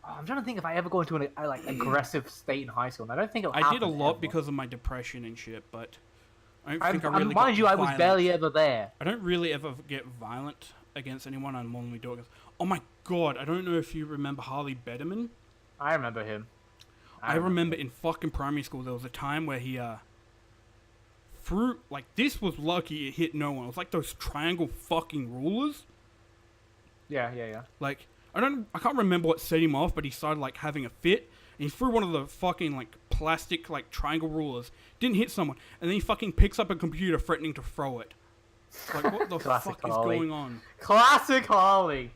Oh, I'm trying to think if I ever go into an like aggressive state in high school. And I don't think it'll I did a happen lot ever. because of my depression and shit, but I don't think I really mind got you, I was violent. barely ever there. I don't really ever get violent against anyone. I normally do against... Oh my god, I don't know if you remember Harley Bederman. I remember him. I remember in fucking primary school there was a time where he threw, like, this was lucky it hit no one. It was like those triangle fucking rulers. Yeah. Like, I can't remember what set him off, but he started, like, having a fit. And he threw one of the fucking, like, plastic, like, triangle rulers. Didn't hit someone. And then he fucking picks up a computer threatening to throw it. Like, what the fuck is going on? Classic Harley!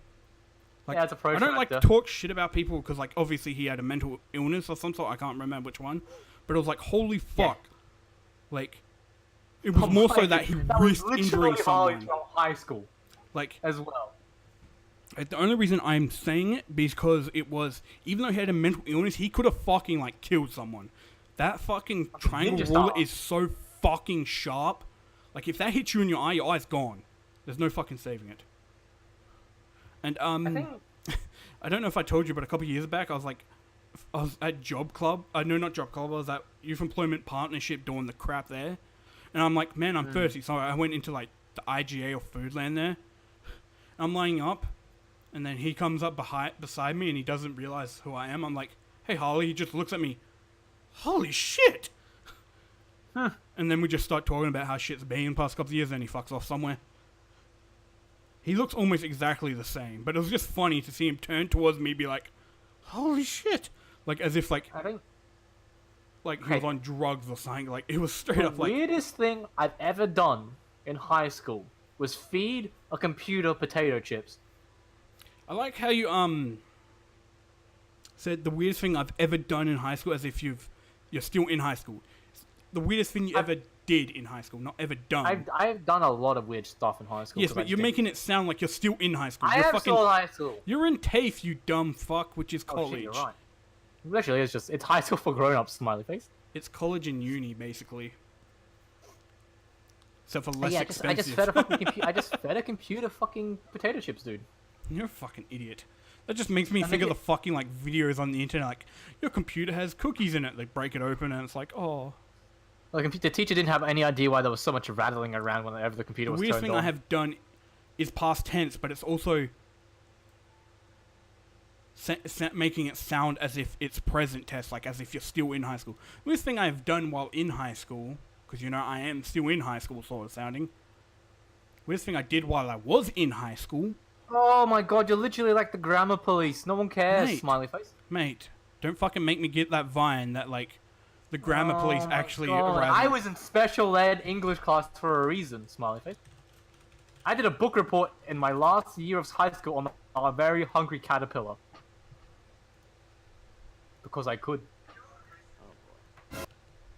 Like, yeah, it's a protractor. I don't, like, talk shit about people because, like, obviously he had a mental illness or some sort. I can't remember which one. But it was like, holy fuck. Yeah. Like, it was more so that he risked injuring someone. From high school. Like, as well. Like, the only reason I'm saying it because it was, even though he had a mental illness, he could have fucking, like, killed someone. That fucking triangle ruler is so fucking sharp. Like, if that hits you in your eye's gone. There's no fucking saving it. And, I don't know if I told you, but a couple years back, I was at Job Club. No, not Job Club. I was at Youth Employment Partnership doing the crap there. And I'm like, man, I'm thirsty. So I went into, like, the IGA or Foodland there. I'm laying up. And then he comes up beside me and he doesn't realize who I am. I'm like, hey, Harley. He just looks at me. Holy shit! Huh. And then we just start talking about how shit's been in the past couple of years and he fucks off somewhere. He looks almost exactly the same. But it was just funny to see him turn towards me and be like, holy shit! Like, as if, like, he was on drugs or something. Like, it was straight up like... The weirdest thing I've ever done in high school was feed a computer potato chips. I like how you, said the weirdest thing I've ever done in high school as if you're still in high school. The weirdest thing you ever did in high school, not ever done. I've done a lot of weird stuff in high school. Yes, but you're making it sound like you're still in high school. I am still in high school. You're in TAFE, you dumb fuck, which is college. Shit, you're right. Literally, it's high school for grown-ups, smiley face. It's college and uni, basically. Except for less expensive. I just fed a computer fucking potato chips, dude. You're a fucking idiot. That just makes me think of the fucking, like, videos on the internet, like, your computer has cookies in it. They break it open and it's like, oh. Like, the teacher didn't have any idea why there was so much rattling around whenever the computer was turned on. The weirdest thing I have done is past tense, but it's also making it sound as if it's present tense, like as if you're still in high school. The weirdest thing I've done while in high school, because, you know, I am still in high school sort of sounding. Weirdest thing I did while I was in high school... Oh my god, you're literally like the grammar police. No one cares, smiley face. Mate, don't fucking make me get that vine that, like, the grammar police actually arrived. I was in special ed English class for a reason, smiley face. I did a book report in my last year of high school on a very hungry caterpillar. Because I could.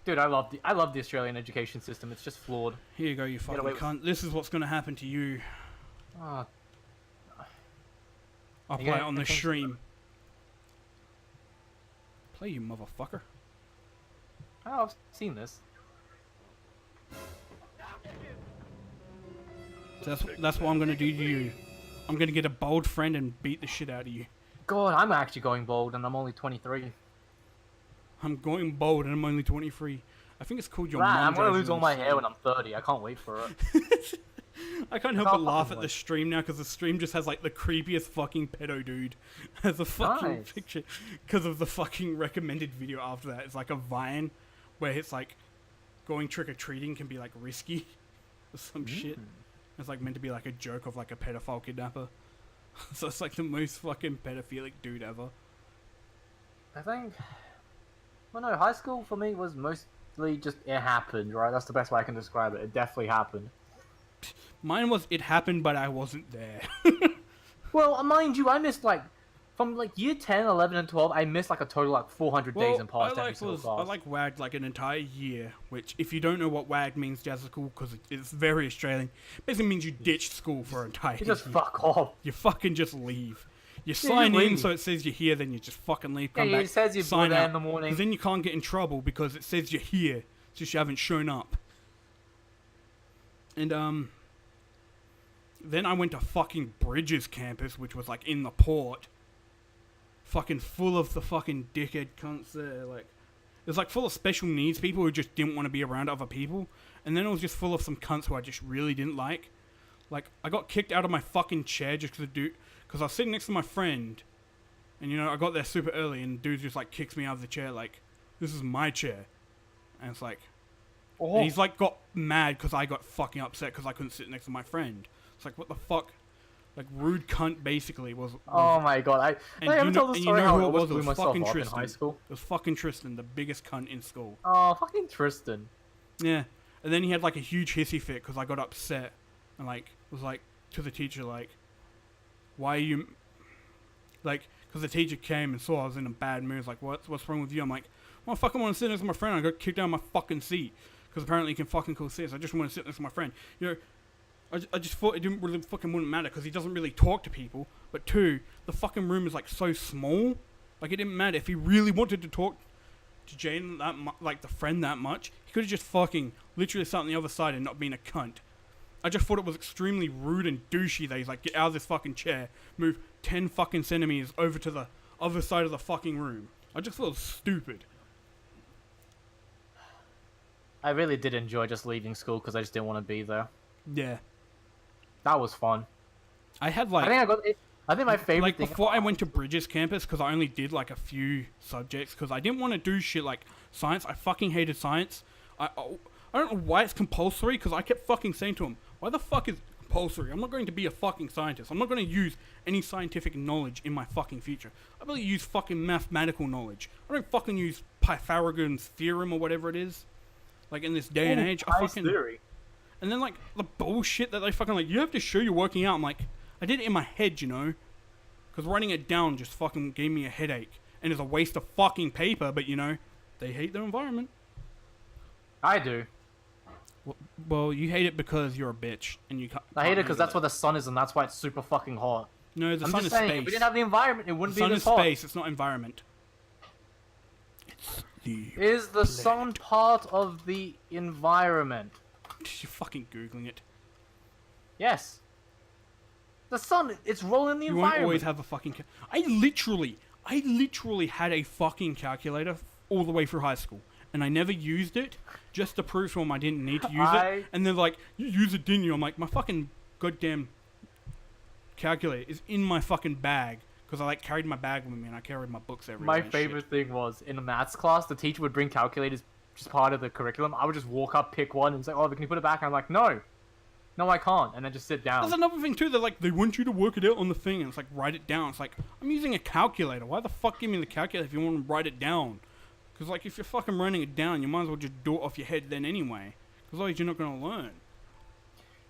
Dude, I love the Australian education system. It's just flawed. Here you go, you fucking cunt. This is what's gonna happen to you. I'll play it on the stream. Play, you motherfucker. Oh, I've seen this. That's what I'm gonna do to you. I'm gonna get a bold friend and beat the shit out of you. God, I'm actually going bold and I'm only 23. I'm going bold and I'm only 23. I think it's called your mom. I'm gonna lose all my hair when I'm 30. I can't wait for it. I can't help but laugh at the stream now because the stream just has like the creepiest fucking pedo dude as a fucking picture because of the fucking recommended video after that. It's like a Vine where it's like going trick-or-treating can be like risky or some shit. It's like meant to be like a joke of like a pedophile kidnapper. So it's like the most fucking pedophilic dude ever. I think... Well, no, high school for me was mostly just it happened, right? That's the best way I can describe it. It definitely happened. Mine was it happened, but I wasn't there. Well, mind you, I missed like from like year 10, 11, and 12. I missed like a total like 400 days in past every single class. I like WAG like an entire year. Which, if you don't know what WAG means, Jazzical, because it's very Australian, basically means you ditched school for an entire year. You just fuck off. You fucking just leave. You sign in, so it says you're here. Then you just fucking leave. Come back. It says you're there in the morning. Because then you can't get in trouble because it says you're here. It's just you haven't shown up. And then I went to fucking Bridges campus, which was like in the port. Fucking full of the fucking dickhead cunts there. Like, it was like full of special needs people who just didn't want to be around other people. And then it was just full of some cunts who I just really didn't like. Like, I got kicked out of my fucking chair just because I was sitting next to my friend. And, you know, I got there super early and the dude just like kicks me out of the chair like, this is my chair. And it's like, And he's like got mad because I got fucking upset because I couldn't sit next to my friend. It's like, what the fuck? Like, rude cunt basically was oh my god, I haven't told the story how I almost blew myself fucking up Tristan. in high school. It was fucking Tristan, the biggest cunt in school. Oh, fucking Tristan. Yeah. And then he had like a huge hissy fit because I got upset and like was like to the teacher like, why are you like? Because the teacher came and saw I was in a bad mood. Like, what's wrong with you? I'm like, well, I fucking want to sit next to my friend. I got kicked out of my fucking seat because apparently he can fucking call sis. I just want to sit next to my friend. You know, I just thought it didn't really fucking wouldn't matter because he doesn't really talk to people. But two, the fucking room is like so small. Like, it didn't matter if he really wanted to talk to Jane like the friend that much. He could have just fucking literally sat on the other side and not been a cunt. I just thought it was extremely rude and douchey that he's like, get out of this fucking chair, move 10 fucking centimeters over to the other side of the fucking room. I just thought it was stupid. I really did enjoy just leaving school because I just didn't want to be there. Yeah. That was fun. I had like... I think my favorite thing... before I went to Bridges campus, because I only did like a few subjects, because I didn't want to do shit like science. I fucking hated science. I don't know why it's compulsory, because I kept fucking saying to him, why the fuck is it compulsory? I'm not going to be a fucking scientist. I'm not going to use any scientific knowledge in my fucking future. I really use fucking mathematical knowledge. I don't fucking use Pythagorean's theorem or whatever it is. Like, in this day and age, I fucking... Theory. And then, like, the bullshit that they fucking, like, you have to show you're working out. I'm like, I did it in my head, you know? Because writing it down just fucking gave me a headache. And it's a waste of fucking paper, but, you know, they hate their environment. I do. Well, you hate it because you're a bitch. And you can't... I hate it because that's where the sun is, and that's why it's super fucking hot. No, the sun is space. If we didn't have the environment, it wouldn't be this hot. The sun hot. is space, it's not environment. It's the... Is the sun part of the environment? You're fucking Googling it. Yes. The sun, it's rolling the environment. You won't always have a fucking... I literally had a fucking calculator all the way through high school. And I never used it, just to prove to them I didn't need to use it. And they're like, you use it, didn't you? I'm like, my fucking goddamn calculator is in my fucking bag. Because I like carried my bag with me and I carried my books everywhere. My favorite thing was, in a maths class, the teacher would bring calculators just part of the curriculum. I would just walk up, pick one, and say, oh, can you put it back? And I'm like, no. No, I can't. And then just sit down. There's another thing too. They're like, they want you to work it out on the thing. And it's like, write it down. It's like, I'm using a calculator. Why the fuck give me the calculator if you want to write it down? Because, like, if you're fucking writing it down, you might as well just do it off your head then anyway. Because otherwise you're not going to learn.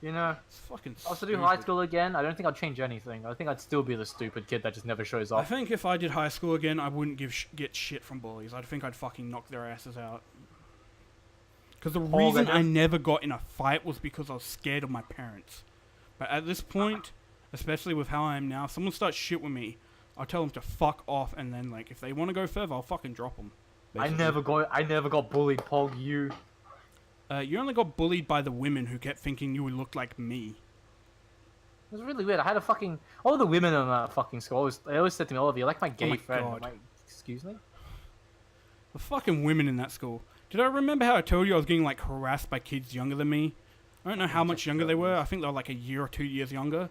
You know, it's fucking I was to do high school again, I don't think I'd change anything. I think I'd still be the stupid kid that just never shows up. I think if I did high school again, I wouldn't get shit from bullies. I think I'd fucking knock their asses out. Because the reason I never got in a fight was because I was scared of my parents. But at this point, especially with how I am now, if someone starts shit with me, I'll tell them to fuck off, and then, like, if they want to go further, I'll fucking drop them. Basically. I never got bullied, Pog, you. You only got bullied by the women who kept thinking you would look like me. It was really weird. I had a fucking... All the women in that fucking school, they always said to me, Oliver, you're like my gay friend. God. Like, excuse me? The fucking women in that school. Did I remember how I told you I was getting, like, harassed by kids younger than me? I don't know how much younger they were. I think they were, like, a year or 2 years younger.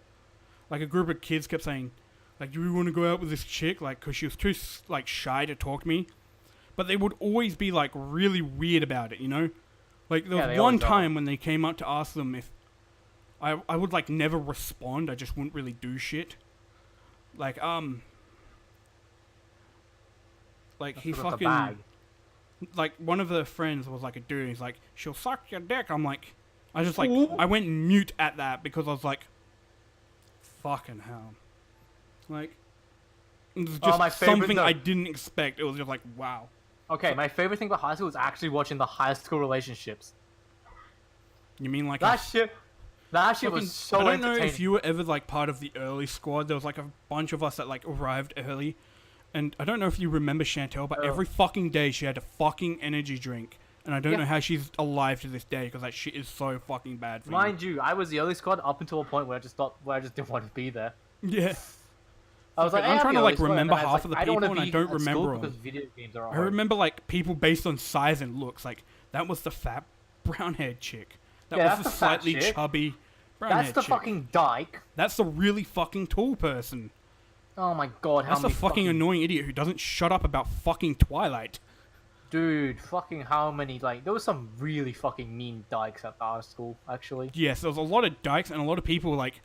Like, a group of kids kept saying, like, do we want to go out with this chick? Like, because she was too, like, shy to talk to me. But they would always be, like, really weird about it, you know? Like, there was one time when they came up to ask them if... I would, like, never respond. I just wouldn't really do shit. Like, like, he fucking... Like, one of the friends was, like, a dude. He's like, she'll suck your dick. I'm like... I just, like... I went mute at that because I was like... Fucking hell. Like... It was just something I didn't expect. It was just like, wow. Okay, my favorite thing about high school was actually watching the high school relationships. You mean like that shit? That shit was so entertaining. I don't know if you were ever like part of the early squad. There was like a bunch of us that like arrived early, and I don't know if you remember Chantel, but every fucking day she had a fucking energy drink, and I don't know how she's alive to this day because that shit is so fucking bad for Mind you, I was the early squad up until a point where I just didn't want to be there. Yeah. I was like, I'm trying to like remember half of the people, and I don't remember them. Video games are I remember like people based on size and looks. Like that was the fat brown-haired chick. That was the slightly chubby brown-haired chick. That's the fucking dyke. That's the really fucking tall person. Oh my god, That's the fucking annoying idiot who doesn't shut up about fucking Twilight. Dude, fucking how many, like, there was some really fucking mean dykes at our school, actually. Yes, there was a lot of dykes and a lot of people, like,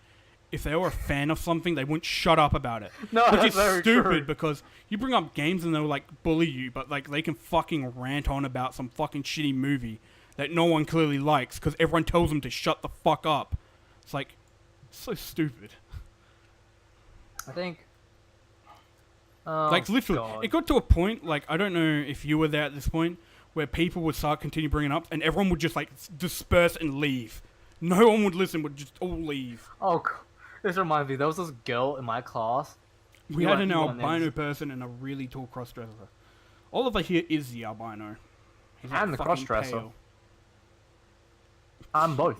if they were a fan of something, they wouldn't shut up about it. No, Which that's is very stupid true. because you bring up games and they'll, like, bully you, but, like, they can fucking rant on about some fucking shitty movie that no one clearly likes because everyone tells them to shut the fuck up. It's like, so stupid. I think... Like, literally, God. it got to a point, like, I don't know if you were there at this point, where people would start continue bringing up, and everyone would just, like, disperse and leave. No one would listen, would just all leave. Oh, this reminds me, there was this girl in my class. We had an albino person and a really tall crossdresser. Oliver here is the albino. He's like I'm the fucking crossdresser. pale. I'm both.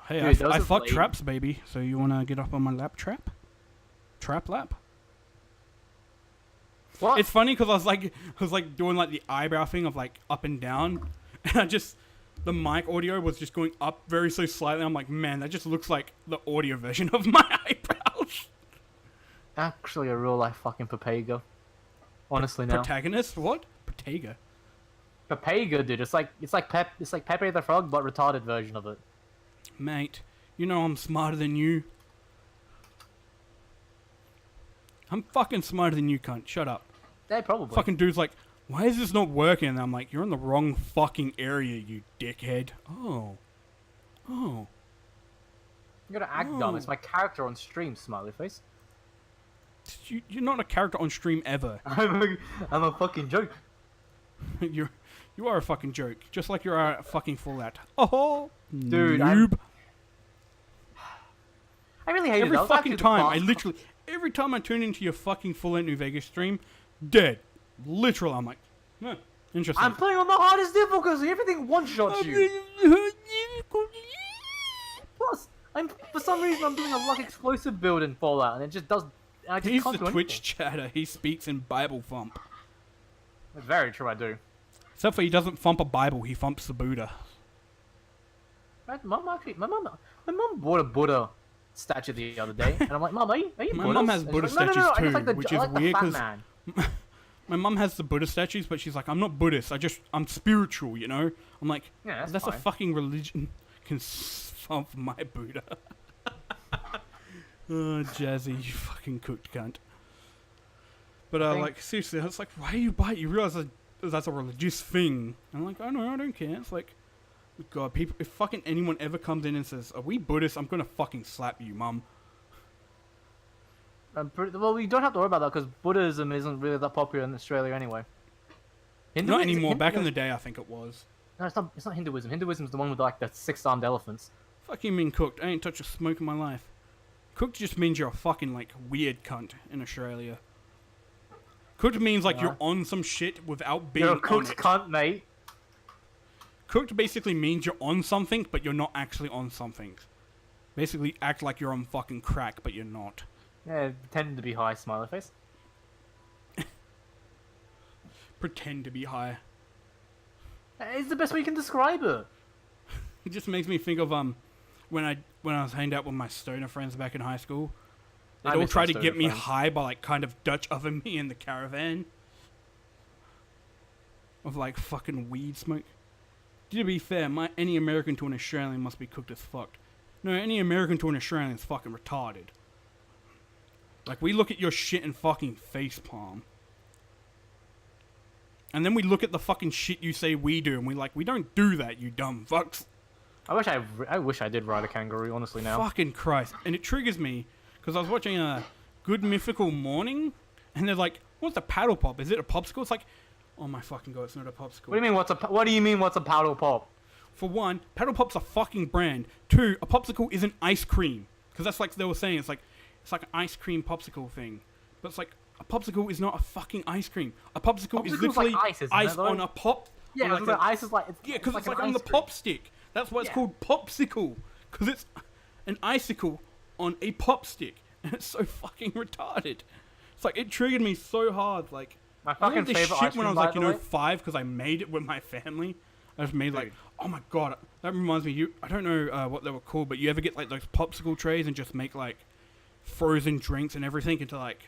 Hey, Dude, I those fuck are traps, baby. So you wanna get up on my lap trap? Trap lap? What? It's funny because I was like doing like the eyebrow thing of like up and down, and the mic audio was just going up very so slightly. I'm like, man, that just looks like the audio version of my eyebrows. Actually a real life fucking Papega. Honestly now. Protagonist? What? Protega. Papega, dude. It's like Pepe the Frog, but retarded version of it. Mate, you know I'm smarter than you. I'm fucking smarter than you, cunt. Shut up. Yeah, probably. Fucking dude's like, why is this not working? And I'm like, you're in the wrong fucking area, you dickhead. Oh. You gotta act dumb. It's my character on stream, smiley face. You're not a character on stream ever. I'm a fucking joke. You are a fucking joke. Just like you're a fucking Fallout. Oh, Dude, noob. I really hate Every it. fucking time, every time I tune into your fucking Fallout New Vegas stream, dead. Literally, I'm like, huh, interesting. I'm playing on the hardest difficulty. Everything one-shots you. Plus, for some reason I'm doing a luck explosive build in Fallout, and it just does. I just He's can't the do Twitch anything. chatter. He speaks in Bible thump. It's very true. I do. Except for he doesn't thump a Bible. He thumps the Buddha. My mum bought a Buddha statue the other day, and I'm like, Mum, are you My Buddhist? mum has And Buddha she's like, statues I just too, like which I is like the weird fat 'cause man. my mum has the Buddha statues, but she's like, I'm not Buddhist. I'm spiritual, you know? I'm like, Yeah, that's a fine. fucking religion. Can thump my Buddha. Oh, Jazzy, you fucking cooked cunt. But like, seriously, it's like, why do you bite? You realize that's a religious thing. I'm like, oh no, I don't care. It's like, God, people, if fucking anyone ever comes in and says, are we Buddhists? I'm gonna fucking slap you, mum. Well, we don't have to worry about that because Buddhism isn't really that popular in Australia anyway. Not anymore. Back in the day, I think it was. No, it's not Hinduism. Hinduism's the one with like the six-armed elephants. Fuck you mean cooked? I ain't touched a smoke in my life. Cooked just means you're a fucking, like, weird cunt in Australia. Cooked means, like, you're on some shit without being You're a on cooked it. cunt, mate. Cooked basically means you're on something, but you're not actually on something. Basically act like you're on fucking crack, but you're not. Yeah, pretending to be high, smiley face. Pretend to be high. It's the best way you can describe it. It just makes me think of, when I was hanging out with my stoner friends back in high school. They'd all try to get me high by, like, kind of Dutch oven me in the caravan. Of, like, fucking weed smoke. To be fair, any American to an Australian must be cooked as fucked. No, any American to an Australian is fucking retarded. Like, we look at your shit and fucking facepalm. And then we look at the fucking shit you say we do, and we don't do that, you dumb fucks. I wish I did ride a kangaroo, honestly, now. Fucking Christ. And it triggers me, because I was watching a Good Mythical Morning, and they're like, what's a paddle pop? Is it a popsicle? It's like, oh my fucking God, it's not a popsicle. What do you mean what's a paddle pop? For one, paddle pop's a fucking brand. Two, a popsicle isn't ice cream. Because that's like they were saying, it's like an ice cream popsicle thing. But it's like, a popsicle is not a fucking ice cream. A popsicle is literally like ice, ice on a pop. Yeah, like ice is like... yeah, because it's like an on the ice cream. pop stick. That's why it's called popsicle. Because it's an icicle on a pop stick. And it's so fucking retarded. It's like, it triggered me so hard. Like, My I fucking learned this favorite shit ice when I cream, was like, by the way. 5, because I made it with my family. I just made like, Dude. oh my God, that reminds me, I don't know what they were called, but you ever get like those popsicle trays and just make like frozen drinks and everything into like,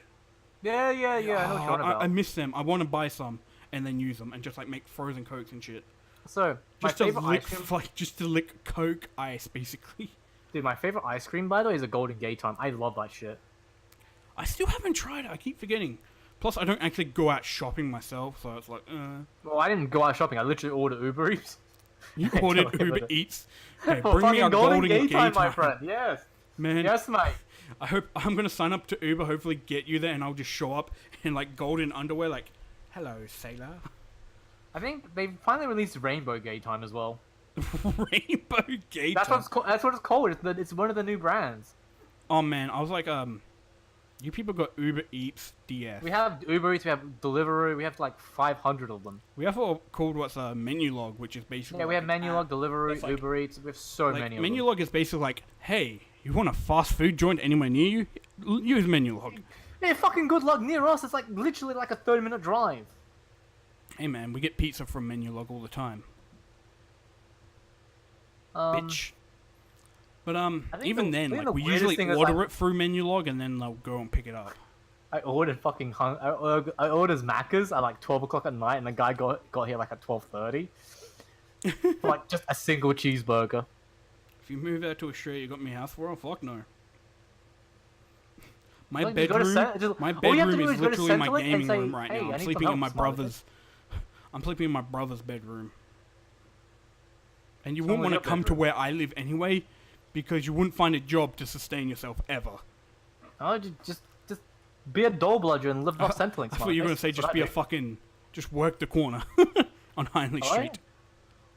Yeah, I know what you're on about. I miss them. I want to buy some. and then use them and just like make frozen Cokes and shit. So my Just to favorite lick, ice cream, like just to lick Coke ice, basically. dude. My favorite ice cream, by the way, is a Golden Gate time. I love that shit. I still haven't tried it. I keep forgetting. Plus, I don't actually go out shopping myself, so it's like, Well, I didn't go out shopping. I literally ordered Uber Eats. You I ordered delivered Uber it. Eats. Hey, For bring me a fucking Golden Gate time, my time. friend. Yes. Man, Yes, mate. I hope I'm gonna sign up to Uber. Hopefully, get you there, and I'll just show up in like golden underwear, like, "Hello, sailor." I think they finally released Rainbow Gay Time as well. Rainbow Gate. That's time. that's what it's called. It's one of the new brands. Oh man, I was like, you people got Uber Eats DF. We have Uber Eats, we have Deliveroo, we have like 500 of them. We have what called what's a menu log, which is basically Yeah, we have like an Menulog, app. Deliveroo, That's like- Uber Eats. We have so Like, many of menu them. log is basically like, hey, you want a fast food joint anywhere near you? Use menu log. Yeah, fucking good luck near us. It's like literally like a 30-minute drive. Hey man, we get pizza from menu log all the time, bitch. But I think even the- I then, think like the we weirdest usually thing is, order like- it through menu log and then they'll go and pick it up. I ordered fucking I ordered Macca's at like 12 o'clock at night, and the guy got here like at 12:30. For like just a single cheeseburger. If you move out to Australia, you got me a house for? Oh fuck no. My Like, you go to bedroom, all you have to do is is go to literally my Centrelink and gaming say, room right "Hey, now. I I'm need sleeping some in my help, Smiley." brother's. I'm sleeping in my brother's bedroom. And you So wouldn't was want to your come to bedroom? where I live anyway, because you wouldn't find a job to sustain yourself ever. Oh, just be a door bludger and live off Centrelink. I thought you were gonna say just be a fucking, just work the corner on Hindley Oh, yeah. Street.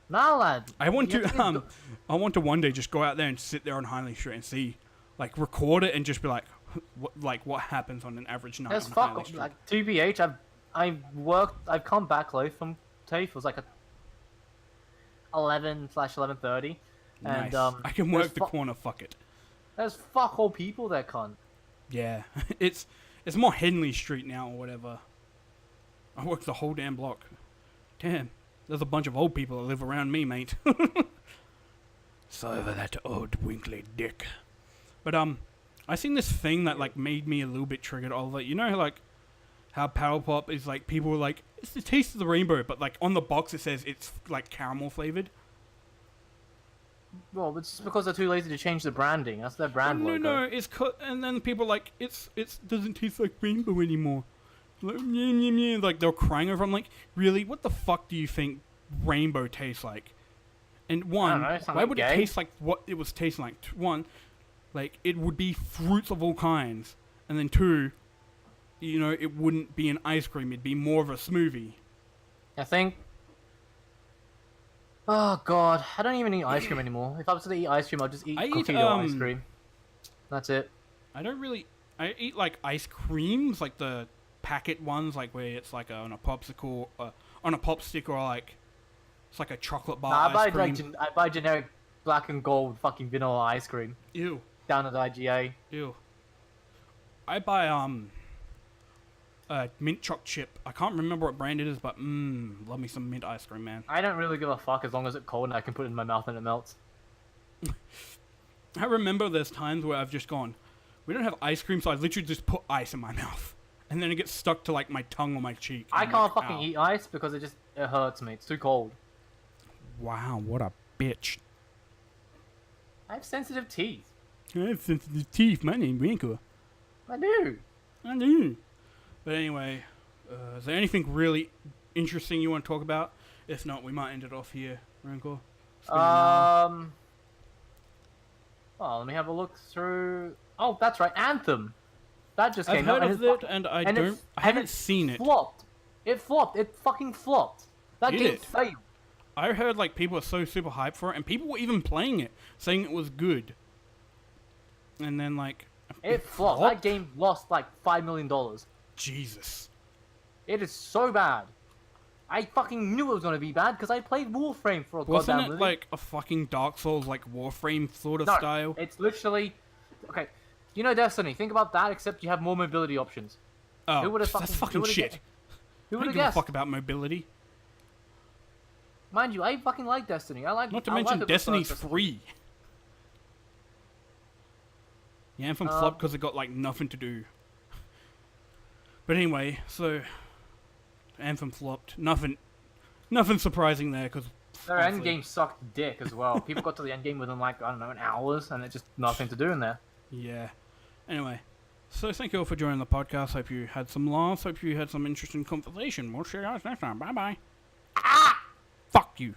Nah, lad. I want You have to be a do- I want to one day just go out there and sit there on Hindley Street and see, like, record it and just be like what happens on an average night Yes, on fuck. Hindley Street. Like, TBH, I've come back late from TAFE. It was like a 11/11:30, Nice. and I can there's work the fu- corner. Fuck it. There's fuck all people there, cunt. Yeah, it's more Henley Street now or whatever. I work the whole damn block. Damn, there's a bunch of old people that live around me, mate. So that old winkly dick. But I seen this thing that like made me a little bit triggered. Oliver, you know like how Power Pop is like people were like it's the taste of the rainbow, but like on the box it says it's like caramel flavored. Well, it's just because they're too lazy to change the branding. That's their brand No, logo. no, it's and then people are like it's doesn't taste like rainbow anymore. Like, nyeh, nyeh, nyeh, like they're crying over. I'm like, really? What the fuck do you think rainbow tastes like? And one, know, it's not why like would gay. it taste like what it was tasting like? One, like it would be fruits of all kinds, and then two, you know, it wouldn't be an ice cream. It'd be more of a smoothie. I think. Oh god, I don't even eat ice cream anymore. If I was to eat ice cream, I'd just eat I eat, cookie dough ice cream. That's it. I don't really. I eat like ice creams, like the packet ones, like where it's like on a popsicle, on a pop stick, or like it's like a chocolate bar Nah, ice cream. I buy generic black and gold fucking vanilla ice cream Ew, down at IGA. ew. I buy mint choc chip. I can't remember what brand it is, but love me some mint ice cream, man. I don't really give a fuck as long as it's cold and I can put it in my mouth and it melts. I remember there's times where I've just gone, we don't have ice cream, so I literally just put ice in my mouth, and then it gets stuck to like my tongue or my cheek. I and I'm can't like, fucking ow. eat ice because it hurts me. It's too cold. Wow, what a bitch. I have sensitive teeth. I have sensitive teeth. My name's Winkle. I do. I do. But anyway, is there anything really interesting you want to talk about? If not, we might end it off here, Wrinkle. It's been an hour. Well, let me have a look through. Oh, that's right, Anthem. That just I've came heard out. of it, and I haven't seen it. Flopped. It flopped. It fucking flopped. That Did game it? failed. I heard like people are so super hyped for it, and people were even playing it, saying it was good. And then like It flopped. That game lost like $5 million. Jesus. It is so bad. I fucking knew it was gonna be bad because I played Warframe for a Wasn't goddamn it living. like a fucking Dark Souls, like Warframe sort of No, style? it's literally okay. You know Destiny. Think about that, except you have more mobility options. Oh, who would've that's fucking- fucking who would've shit. guessed? Who I would don't have give a guessed? fuck about mobility. Mind you, I fucking like Destiny. I like. Not to I mention like it Destiny's because- free. Yeah, Anthem flopped because it got like nothing to do. But anyway, so Anthem flopped. Nothing surprising there, because their end game sucked dick as well. People got to the end game within like, I don't know, an hours, and it's just nothing to do in there. Yeah. Anyway, so thank you all for joining the podcast. Hope you had some laughs. Hope you had some interesting conversation. We'll see you guys next time. Bye bye. Fuck you.